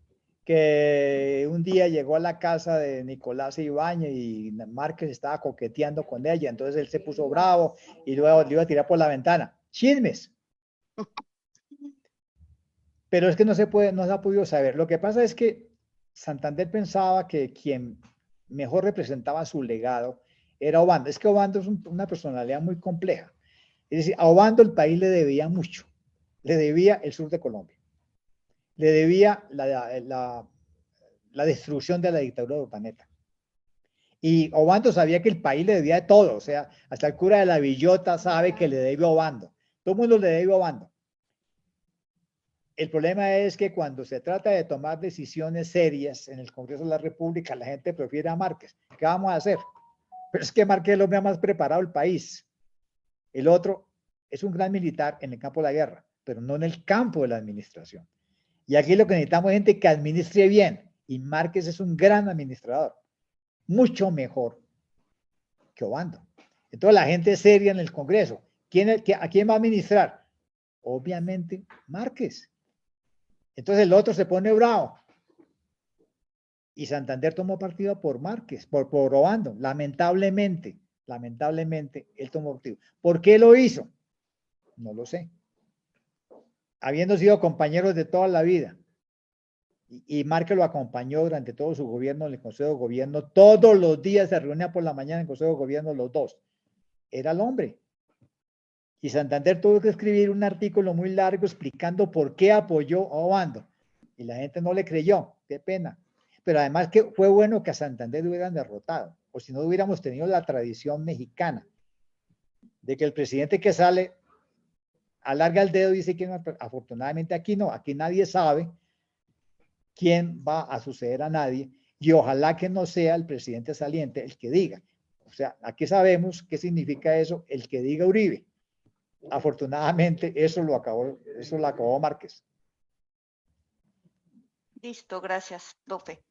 Speaker 2: que un día llegó a la casa de Nicolás Ibáñez y Márquez estaba coqueteando con ella, entonces él se puso bravo y luego le iba a tirar por la ventana. Chismes. Pero es que no se ha podido saber. Lo que pasa es que Santander pensaba que quien mejor representaba su legado era Obando. Es que Obando es una personalidad muy compleja. Es decir, a Obando el país le debía mucho. Le debía el sur de Colombia. Le debía la destrucción de la dictadura de Urdaneta. Y Obando sabía que el país le debía de todo. O sea, hasta el cura de la Villota sabe que le debe a Obando. Todo el mundo le debe a Obando. El problema es que cuando se trata de tomar decisiones serias en el Congreso de la República, la gente prefiere a Márquez. ¿Qué vamos a hacer? Pero es que Márquez es el hombre más preparado del país. El otro es un gran militar en el campo de la guerra, pero no en el campo de la administración. Y aquí lo que necesitamos es gente que administre bien. Y Márquez es un gran administrador. Mucho mejor que Obando. Entonces la gente seria en el Congreso. ¿A quién va a administrar? Obviamente Márquez. Entonces el otro se pone bravo. Y Santander tomó partido por Márquez, por Obando. Lamentablemente, él tomó partido. ¿Por qué lo hizo? No lo sé. Habiendo sido compañeros de toda la vida. Y Márquez lo acompañó durante todo su gobierno en el Consejo de Gobierno. Todos los días se reunía por la mañana en el Consejo de Gobierno los dos. Era el hombre. Y Santander tuvo que escribir un artículo muy largo explicando por qué apoyó a Obando. Y la gente no le creyó. Qué pena. Pero además que fue bueno que a Santander lo hubieran derrotado. O si no hubiéramos tenido la tradición mexicana de que el presidente que sale alarga el dedo y dice que no. Afortunadamente aquí no. Aquí nadie sabe quién va a suceder a nadie. Y ojalá que no sea el presidente saliente el que diga. O sea, aquí sabemos qué significa eso, el que diga Uribe. Afortunadamente eso lo acabó Márquez.
Speaker 1: Listo, gracias, profe.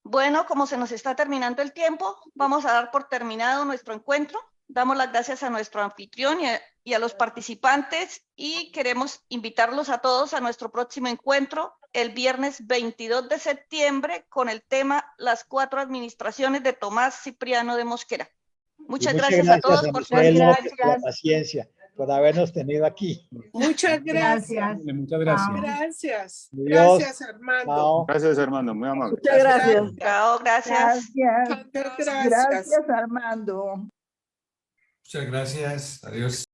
Speaker 1: Bueno, como se nos está terminando el tiempo, vamos a dar por terminado nuestro encuentro. Damos las gracias a nuestro anfitrión y a los participantes y queremos invitarlos a todos a nuestro próximo encuentro el viernes 22 de septiembre con el tema Las 4 administraciones de Tomás Cipriano de Mosquera. Muchas gracias a todos por su
Speaker 2: la paciencia, por habernos tenido aquí.
Speaker 5: Muchas gracias.
Speaker 7: Muchas gracias.
Speaker 5: Gracias.
Speaker 2: Dios.
Speaker 5: Gracias, Armando.
Speaker 2: Chao.
Speaker 6: Gracias, Armando, muy amable.
Speaker 8: Muchas gracias.
Speaker 1: Chao, gracias.
Speaker 5: Gracias.
Speaker 8: Gracias, Armando.
Speaker 7: Muchas gracias. Adiós.